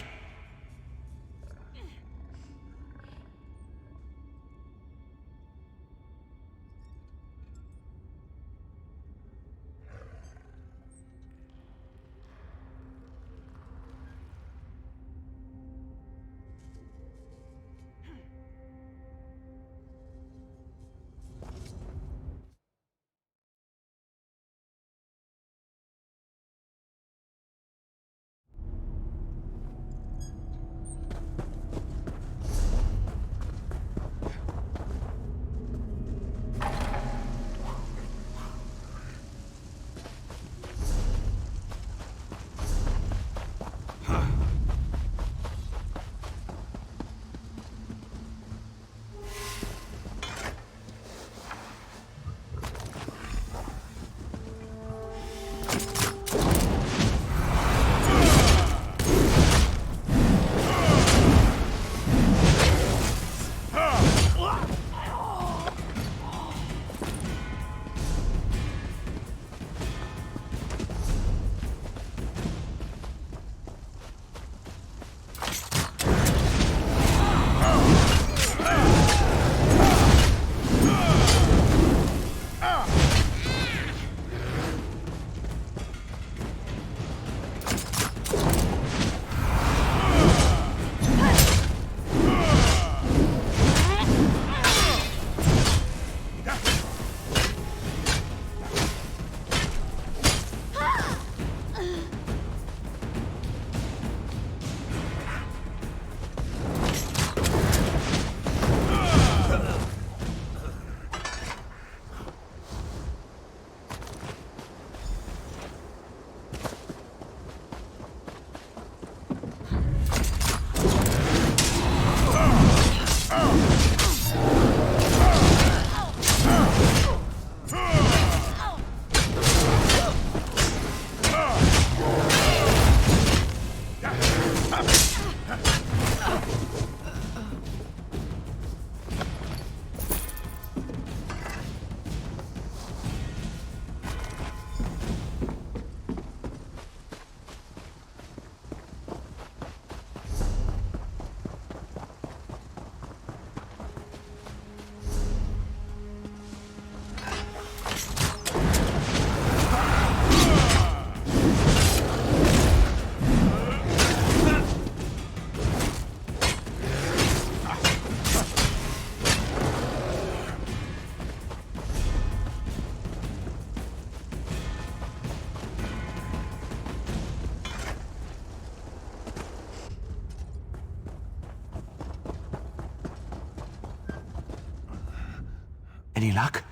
Any luck?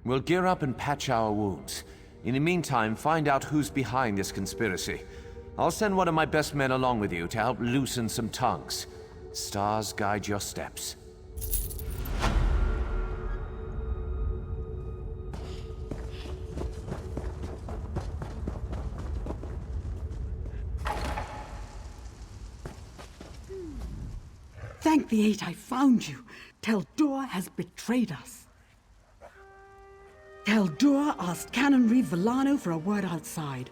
We'll gear up and patch our wounds. In the meantime, find out who's behind this conspiracy. I'll send one of my best men along with you to help loosen some tongues. Stars guide your steps. Thank the Eight I found you. Tel'Dur has betrayed us. Tel'Dur asked Canon Reeve Villano for a word outside.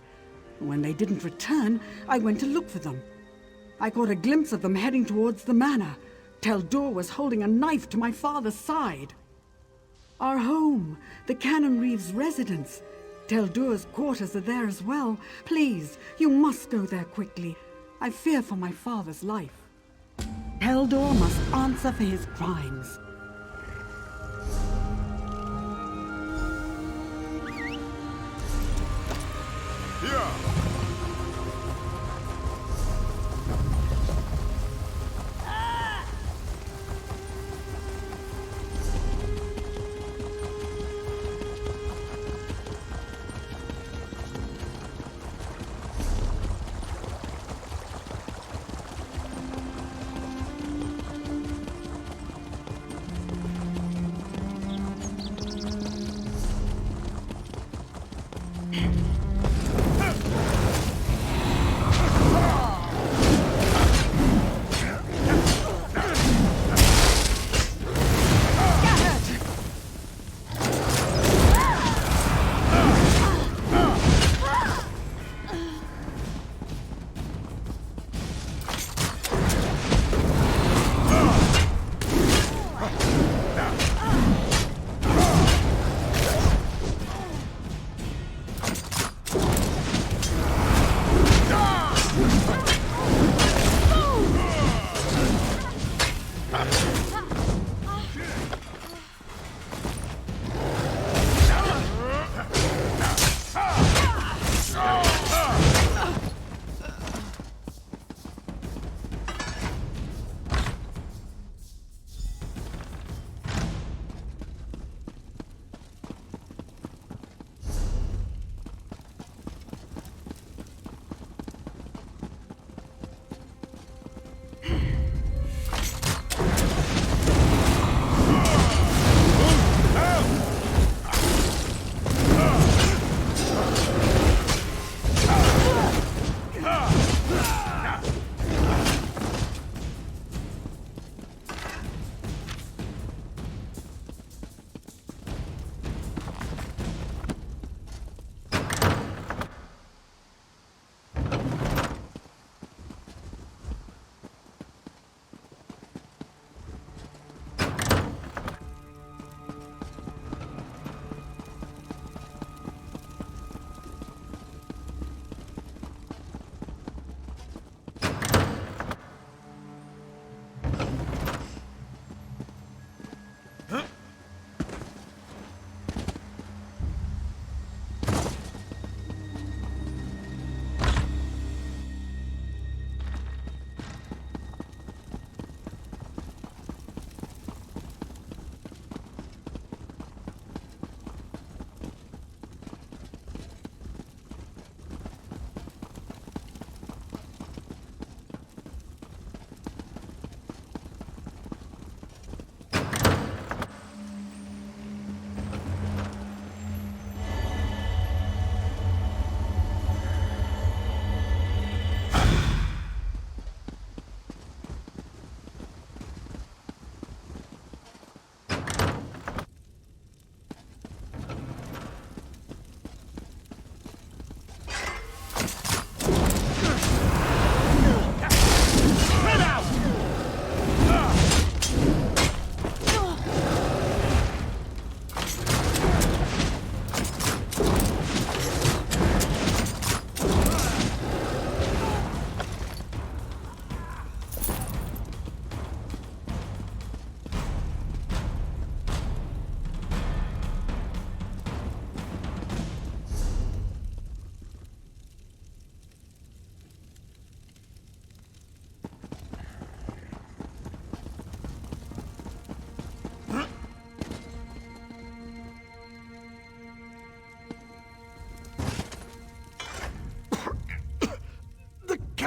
When they didn't return, I went to look for them. I caught a glimpse of them heading towards the manor. Tel'Dur was holding a knife to my father's side. Our home, the Canon Reeve's residence. Tel'Dur's quarters are there as well. Please, you must go there quickly. I fear for my father's life. Tel'Dur must answer for his crimes.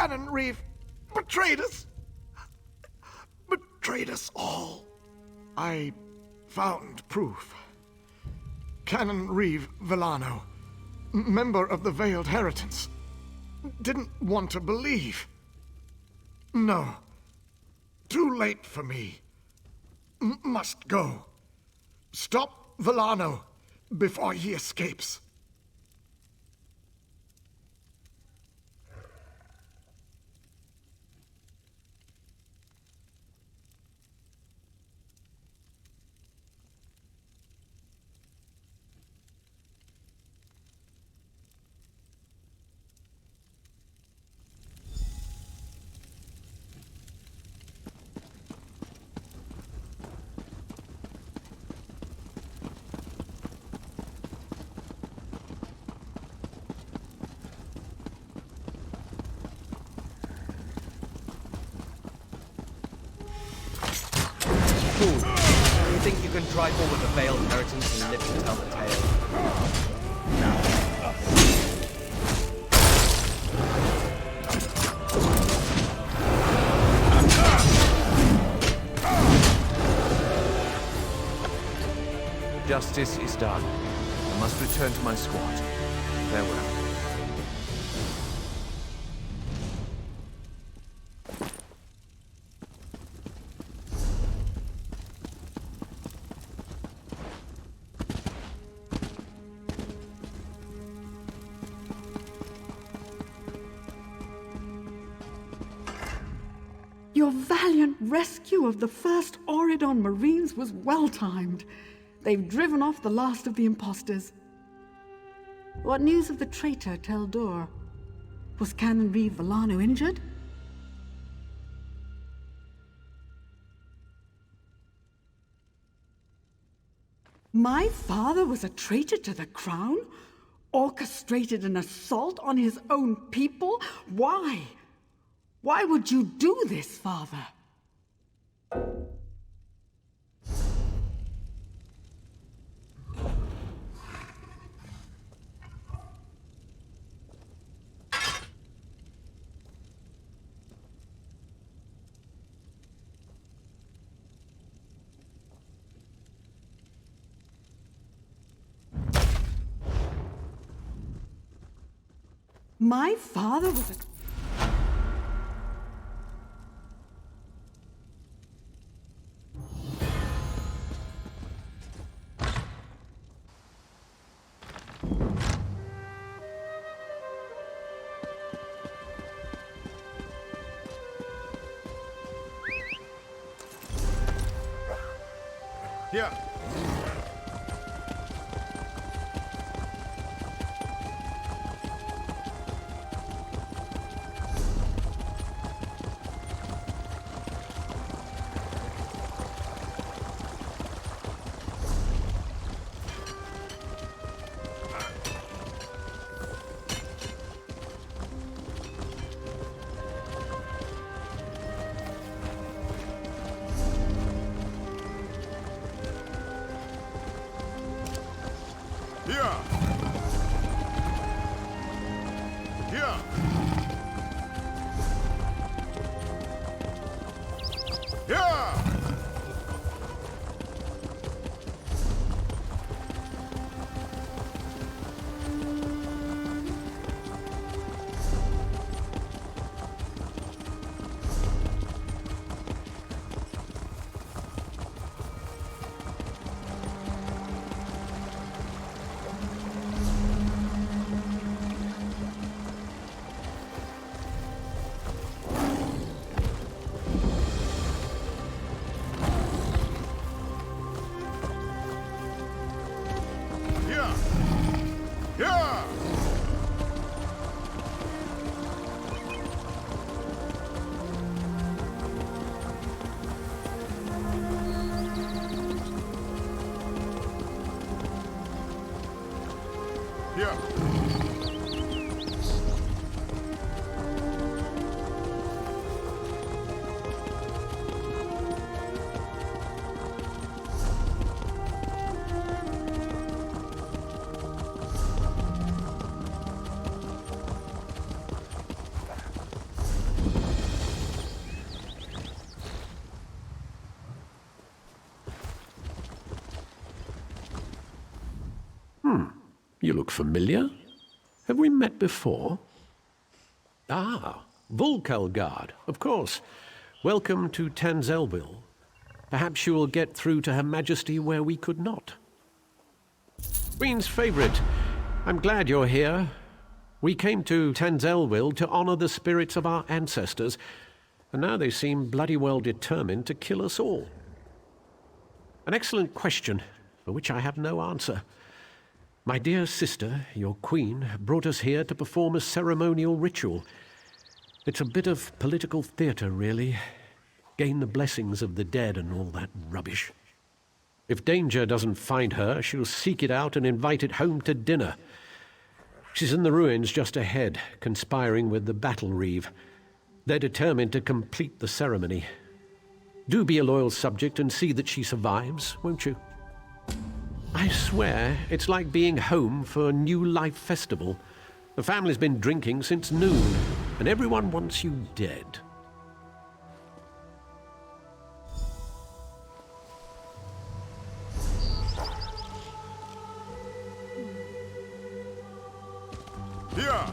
Canon Reeve betrayed us. Betrayed us all. I found proof. Canon Reeve Villano, member of the Veiled Heritance, didn't want to believe. No. Too late for me. Must go. Stop Villano before he escapes. You think you can trifle with the Veiled Heritance and live to tell the tale? Justice is done. I must return to my squad. Farewell. Your valiant rescue of the first Auridon Marines was well-timed. They've driven off the last of the imposters. What news of the traitor Teldor? Was Canon Reeve Villano injured? My father was a traitor to the crown? Orchestrated an assault on his own people? Why? Why would you do this, father? My father was a... Here. You look familiar. Have we met before? Ah, Volkelgard, of course. Welcome to Tanzelville. Perhaps you will get through to Her Majesty where we could not. Queen's favorite, I'm glad you're here. We came to Tanzelville to honor the spirits of our ancestors, and now they seem bloody well determined to kill us all. An excellent question, for which I have no answer. My dear sister, your queen, brought us here to perform a ceremonial ritual. It's a bit of political theater, really. Gain the blessings of the dead and all that rubbish. If danger doesn't find her, she'll seek it out and invite it home to dinner. She's in the ruins just ahead, conspiring with the battle reeve. They're determined to complete the ceremony. Do be a loyal subject and see that she survives, won't you? I swear, it's like being home for a New Life festival. The family's been drinking since noon, and everyone wants you dead. Here!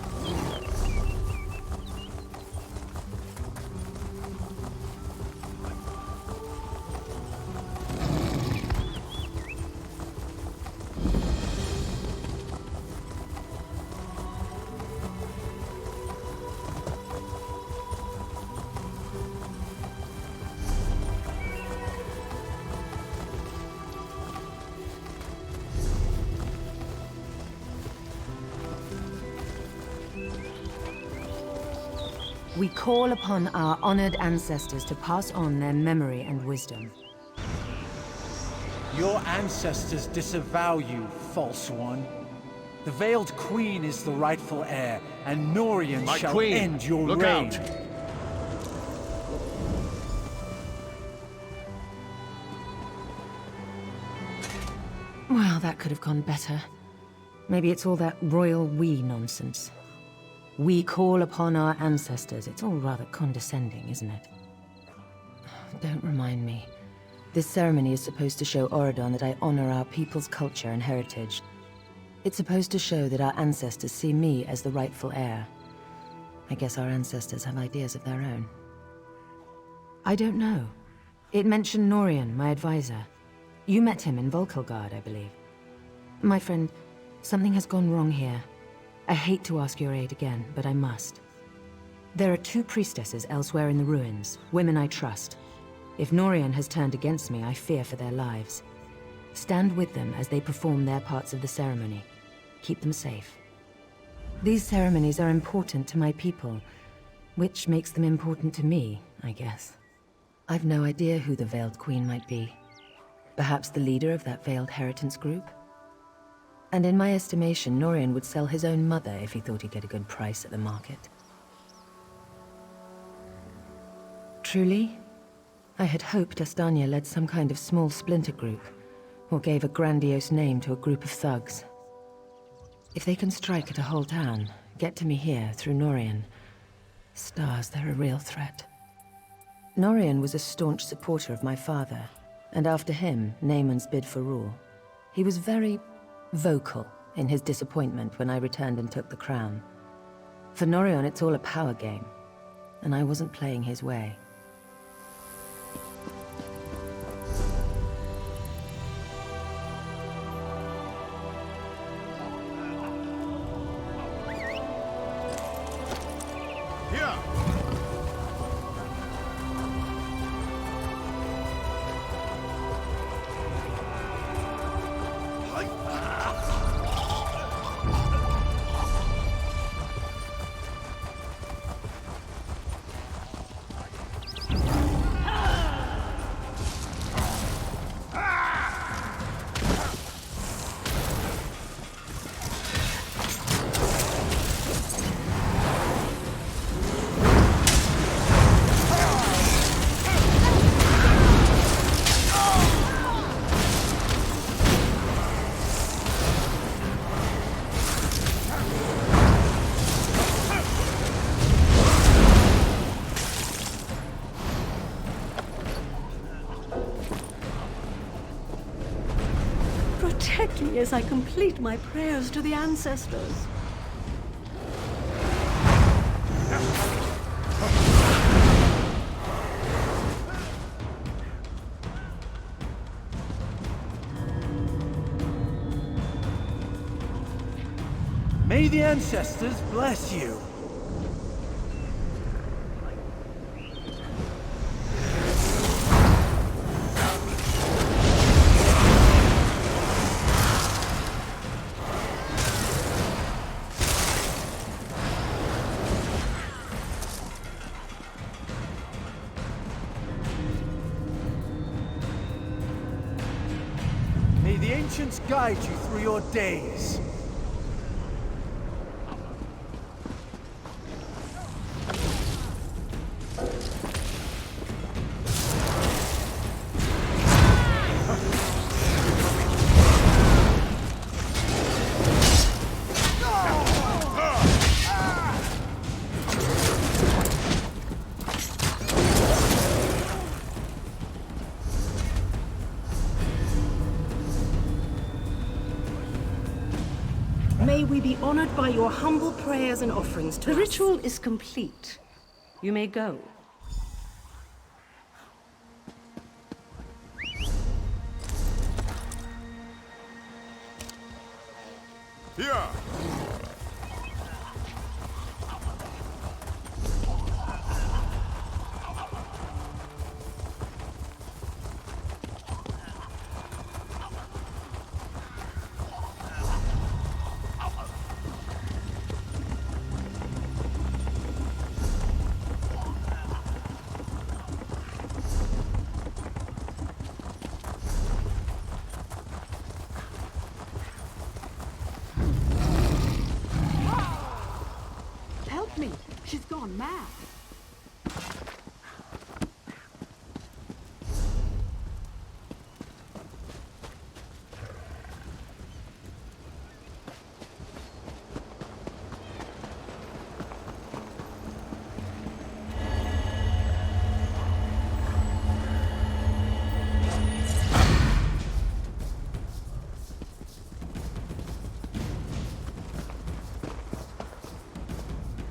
We call upon our honored ancestors to pass on their memory and wisdom. Your ancestors disavow you, false one. The Veiled Queen is the rightful heir, and Norian My shall queen, end your look reign. out. Well, that could have gone better. Maybe it's all that royal we nonsense. We call upon our ancestors. It's all rather condescending, isn't it? Don't remind me. This ceremony is supposed to show Auridon that I honor our people's culture and heritage. It's supposed to show that our ancestors see me as the rightful heir. I guess our ancestors have ideas of their own. I don't know. It mentioned Norian, my advisor. You met him in Volkelgard, I believe. My friend, something has gone wrong here. I hate to ask your aid again, but I must. There are 2 priestesses elsewhere in the ruins, women I trust. If Norian has turned against me, I fear for their lives. Stand with them as they perform their parts of the ceremony. Keep them safe. These ceremonies are important to my people, which makes them important to me, I guess. I've no idea who the Veiled Queen might be. Perhaps the leader of that Veiled Heritance group? And in my estimation, Norian would sell his own mother if he thought he'd get a good price at the market. Truly? I had hoped Astania led some kind of small splinter group, or gave a grandiose name to a group of thugs. If they can strike at a whole town, get to me here through Norian, stars, they're a real threat. Norian was a staunch supporter of my father, and after him, Naaman's bid for rule. He was very vocal in his disappointment when I returned and took the crown. For Norion, it's all a power game, and I wasn't playing his way. quickly as I complete my prayers to the ancestors. May the ancestors bless you. May the ancients guide you through your days. May we be honored by your humble prayers and offerings to us. The ritual is complete. You may go. Here! Help me! She's gone mad.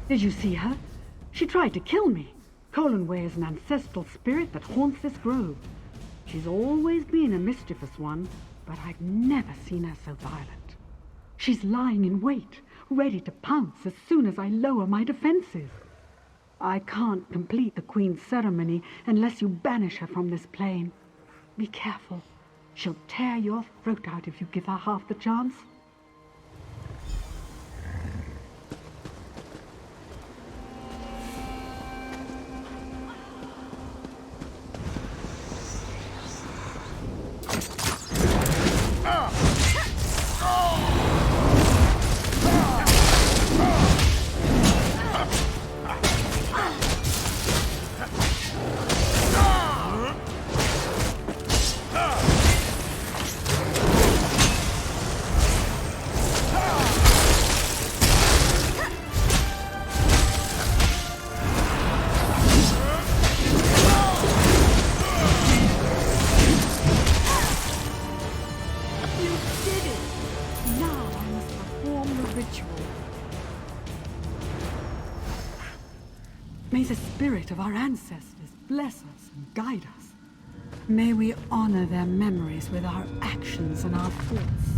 Did you see her? She tried to kill me. Colinway is an ancestral spirit that haunts this grove. She's always been a mischievous one, but I've never seen her so violent. She's lying in wait, ready to pounce as soon as I lower my defenses. I can't complete the Queen's ceremony unless you banish her from this plane. Be careful. She'll tear your throat out if you give her half the chance. May the spirit of our ancestors bless us and guide us. May we honor their memories with our actions and our thoughts.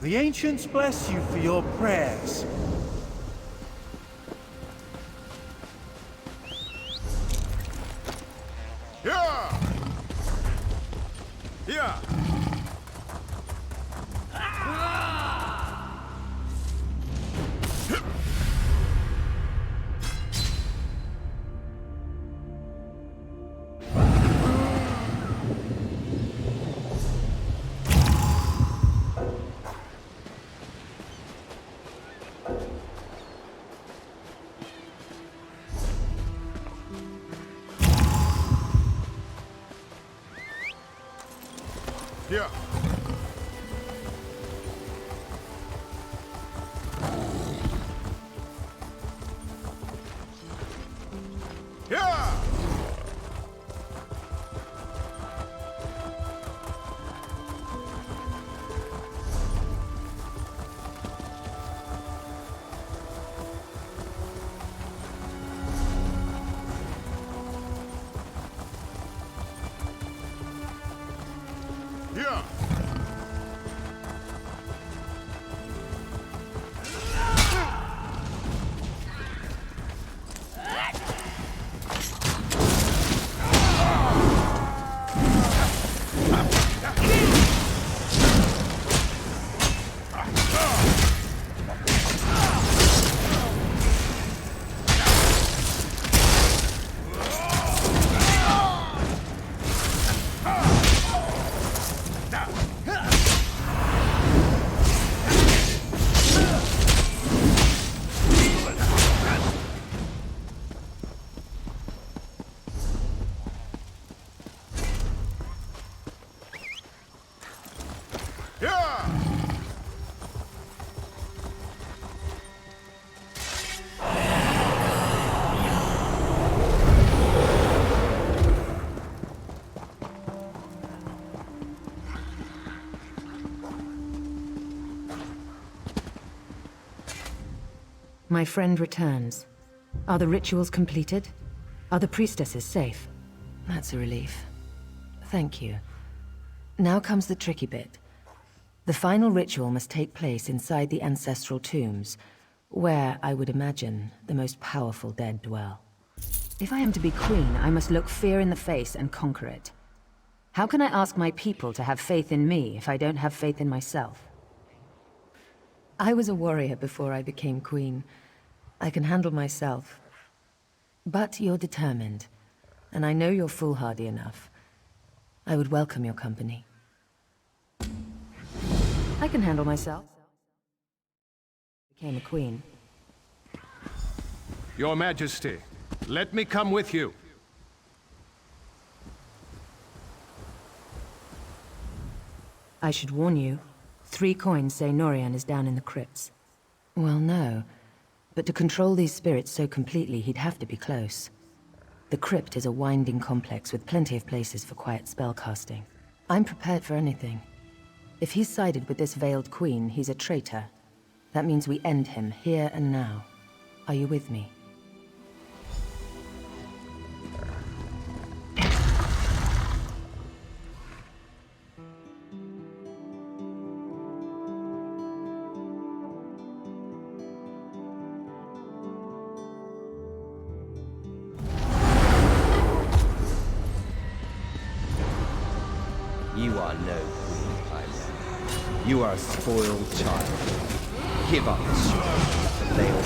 The ancients bless you for your prayers. Here! Here! Here. Here. My friend returns. Are the rituals completed? Are the priestesses safe? That's a relief. Thank you. Now comes the tricky bit. The final ritual must take place inside the ancestral tombs, where, I would imagine, the most powerful dead dwell. If I am to be queen, I must look fear in the face and conquer it. How can I ask my people to have faith in me if I don't have faith in myself? I was a warrior before I became queen. I can handle myself. But you're determined, and I know you're foolhardy enough. I would welcome your company. I can handle myself. Became a queen. Your Majesty, let me come with you. I should warn you. 3 coins say Norian is down in the crypts. Well, no. But to control these spirits so completely, he'd have to be close. The crypt is a winding complex with plenty of places for quiet spellcasting. I'm prepared for anything. If he's sided with this veiled queen, he's a traitor. That means we end him here and now. Are you with me? You are no queen, Irene. You are a spoiled child. Give up the sword, the veiled.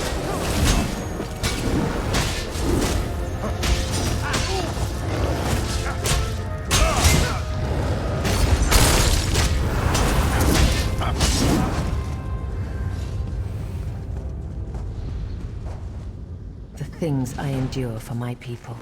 The things I endure for my people.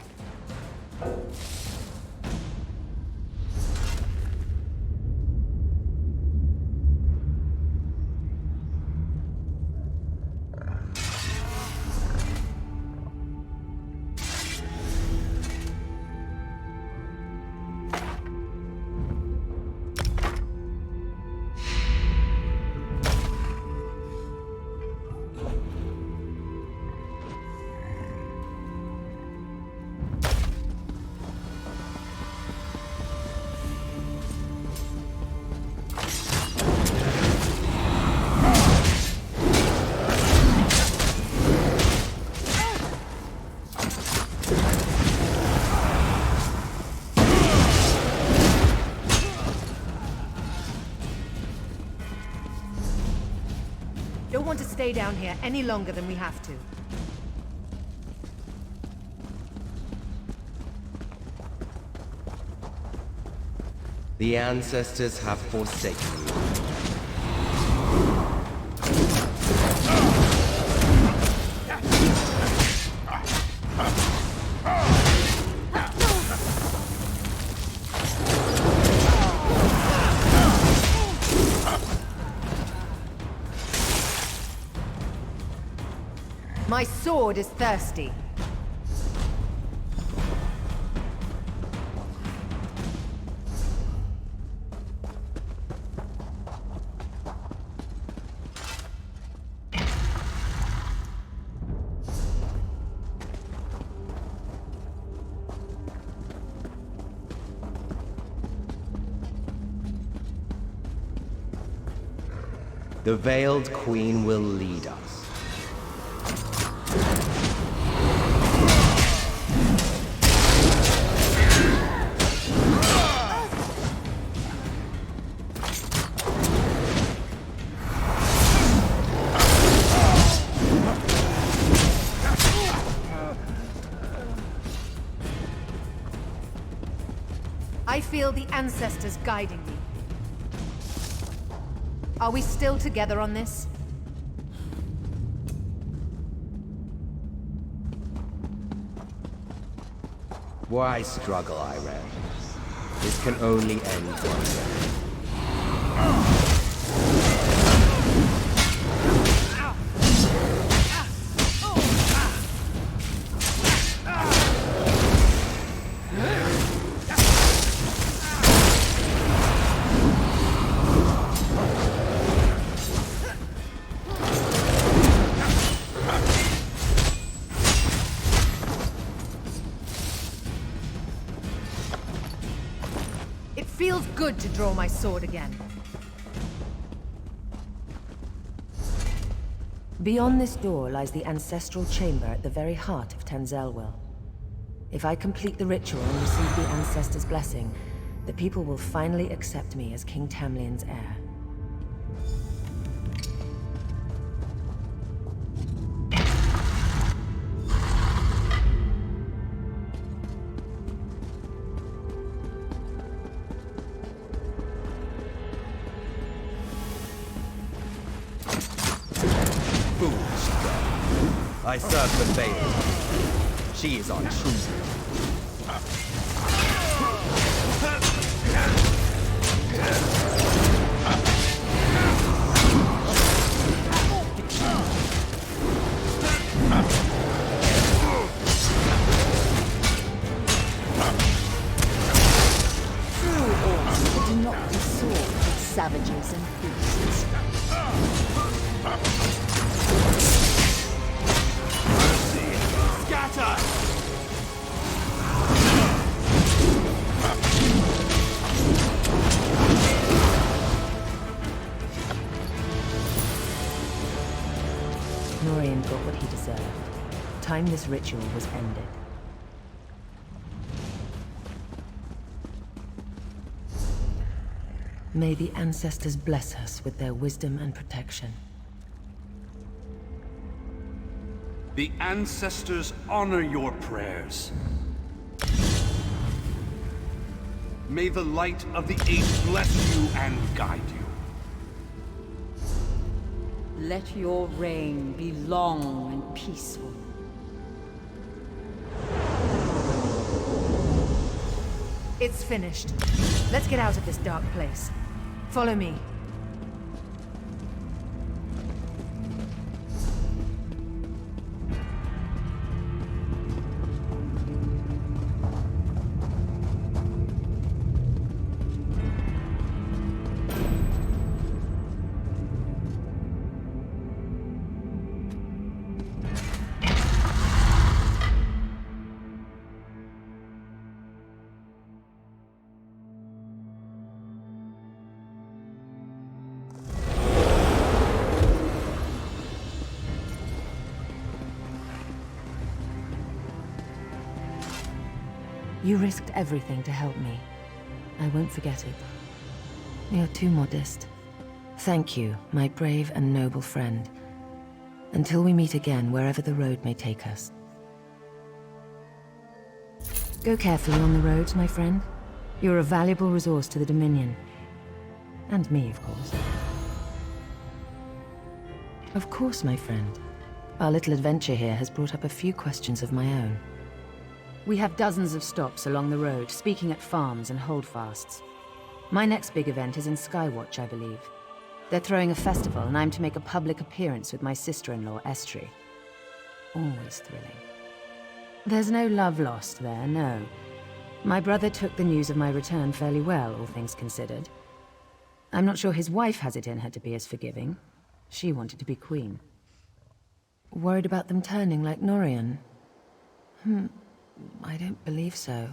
Don't want to stay down here any longer than we have to. The ancestors have forsaken you. My sword is thirsty. The Veiled Queen will lead us. I feel the ancestors guiding me. Are we still together on this? Why struggle, Irene? This can only end one way. Feels good to draw my sword again. Beyond this door lies the ancestral chamber at the very heart of Tenzelwil. If I complete the ritual and receive the ancestors' blessing, the people will finally accept me as King Tamlien's heir. I serve the Veil. She is our choosing. True orcs do not consort with savages and beasts. Scatter! Norian got what he deserved. Time this ritual was ended. May the ancestors bless us with their wisdom and protection. The ancestors honor your prayers. May the light of the Eight bless you and guide you. Let your reign be long and peaceful. It's finished. Let's get out of this dark place. Follow me. You risked everything to help me. I won't forget it. You're too modest. Thank you, my brave and noble friend. Until we meet again, wherever the road may take us. Go carefully on the roads, my friend. You're a valuable resource to the Dominion. And me, of course. Of course, my friend. Our little adventure here has brought up a few questions of my own. We have dozens of stops along the road, speaking at farms and holdfasts. My next big event is in Skywatch, I believe. They're throwing a festival, and I'm to make a public appearance with my sister-in-law, Estri. Always thrilling. There's no love lost there, no. My brother took the news of my return fairly well, all things considered. I'm not sure his wife has it in her to be as forgiving. She wanted to be queen. Worried about them turning like Norian? I don't believe so.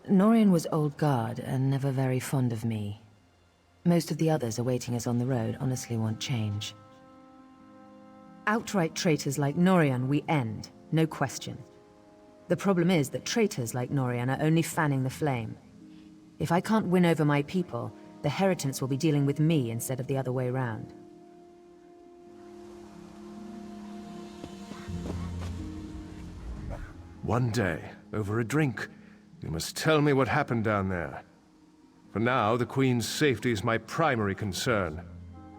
Norian was old guard and never very fond of me. Most of the others awaiting us on the road honestly want change. Outright traitors like Norian we end, no question. The problem is that traitors like Norian are only fanning the flame. If I can't win over my people, the Heritants will be dealing with me instead of the other way round. One day, over a drink, you must tell me what happened down there. For now, the Queen's safety is my primary concern.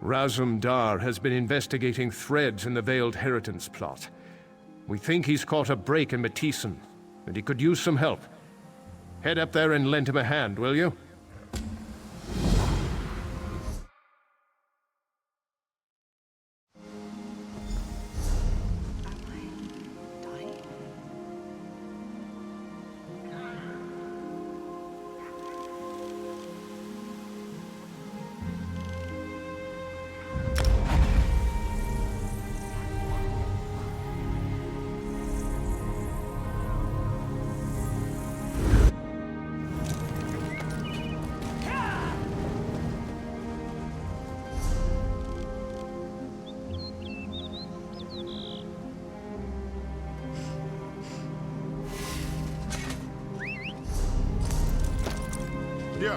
Razum-Dar has been investigating threads in the Veiled Heritance plot. We think he's caught a break in Matisen, and he could use some help. Head up there and lend him a hand, will you? Here.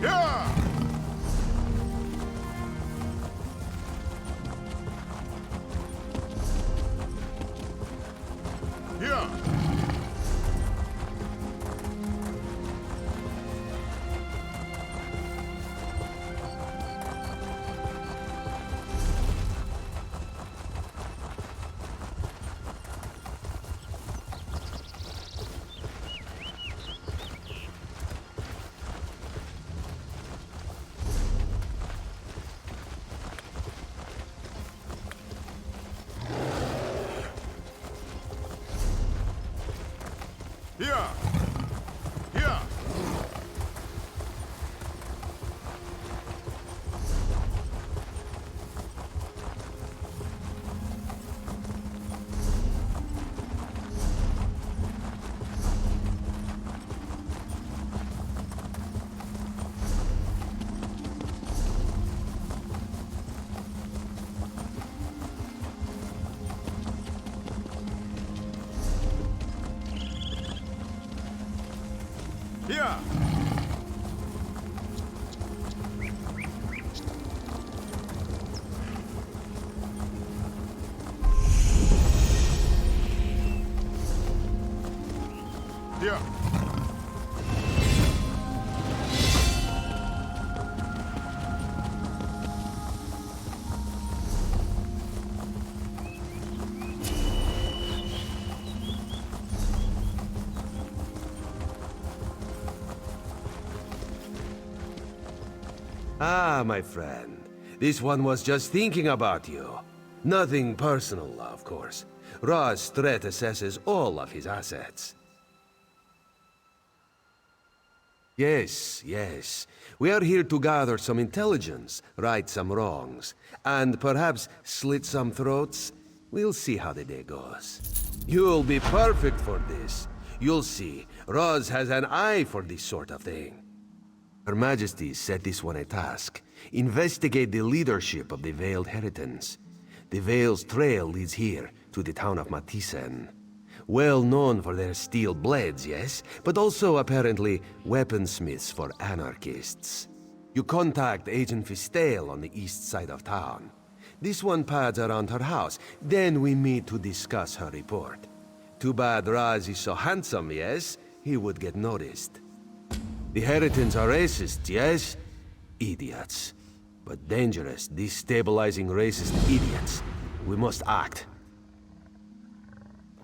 Yeah! Yeah! Here! Here! Here! Here! Ah, my friend. This one was just thinking about you. Nothing personal, of course. Raz threat assesses all of his assets. Yes, yes. We are here to gather some intelligence, right some wrongs, and perhaps slit some throats. We'll see how the day goes. You'll be perfect for this. You'll see. Raz has an eye for this sort of thing. Her Majesty set this one a task. Investigate the leadership of the Veiled Heritance. The Veil's trail leads here, to the town of Matisen. Well known for their steel blades, yes? But also, apparently, weaponsmiths for anarchists. You contact Agent Fistel on the east side of town. This one pads around her house. Then we meet to discuss her report. Too bad Raz is so handsome, yes? He would get noticed. The Heritans are racist, yes? Idiots. But dangerous, destabilizing racist idiots. We must act.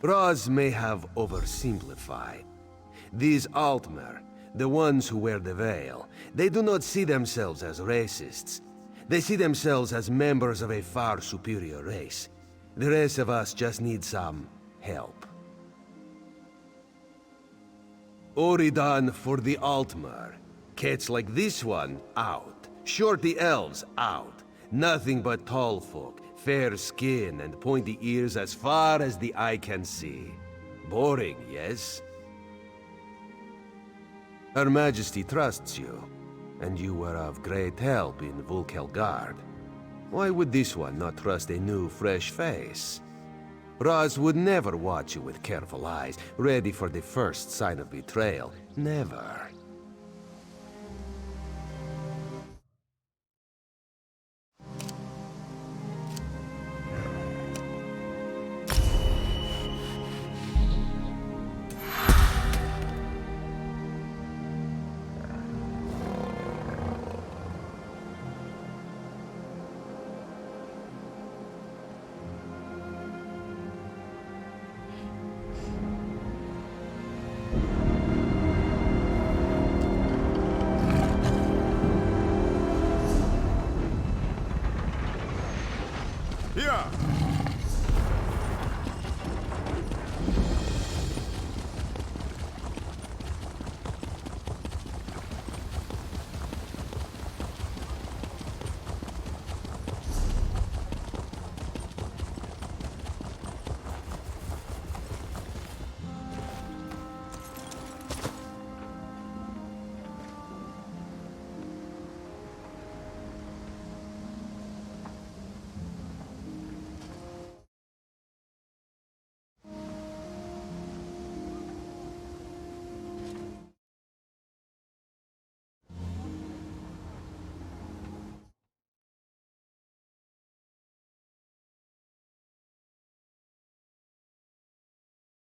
Raz may have oversimplified. These Altmer, the ones who wear the veil, they do not see themselves as racists. They see themselves as members of a far superior race. The rest of us just need some help. Oridan for the Altmer. Cats like this one, out. Shorty elves, out. Nothing but tall folk, fair skin and pointy ears as far as the eye can see. Boring, yes? Her Majesty trusts you, and you were of great help in Vulkelgard. Why would this one not trust a new, fresh face? Raz would never watch you with careful eyes, ready for the first sign of betrayal. Never. Here!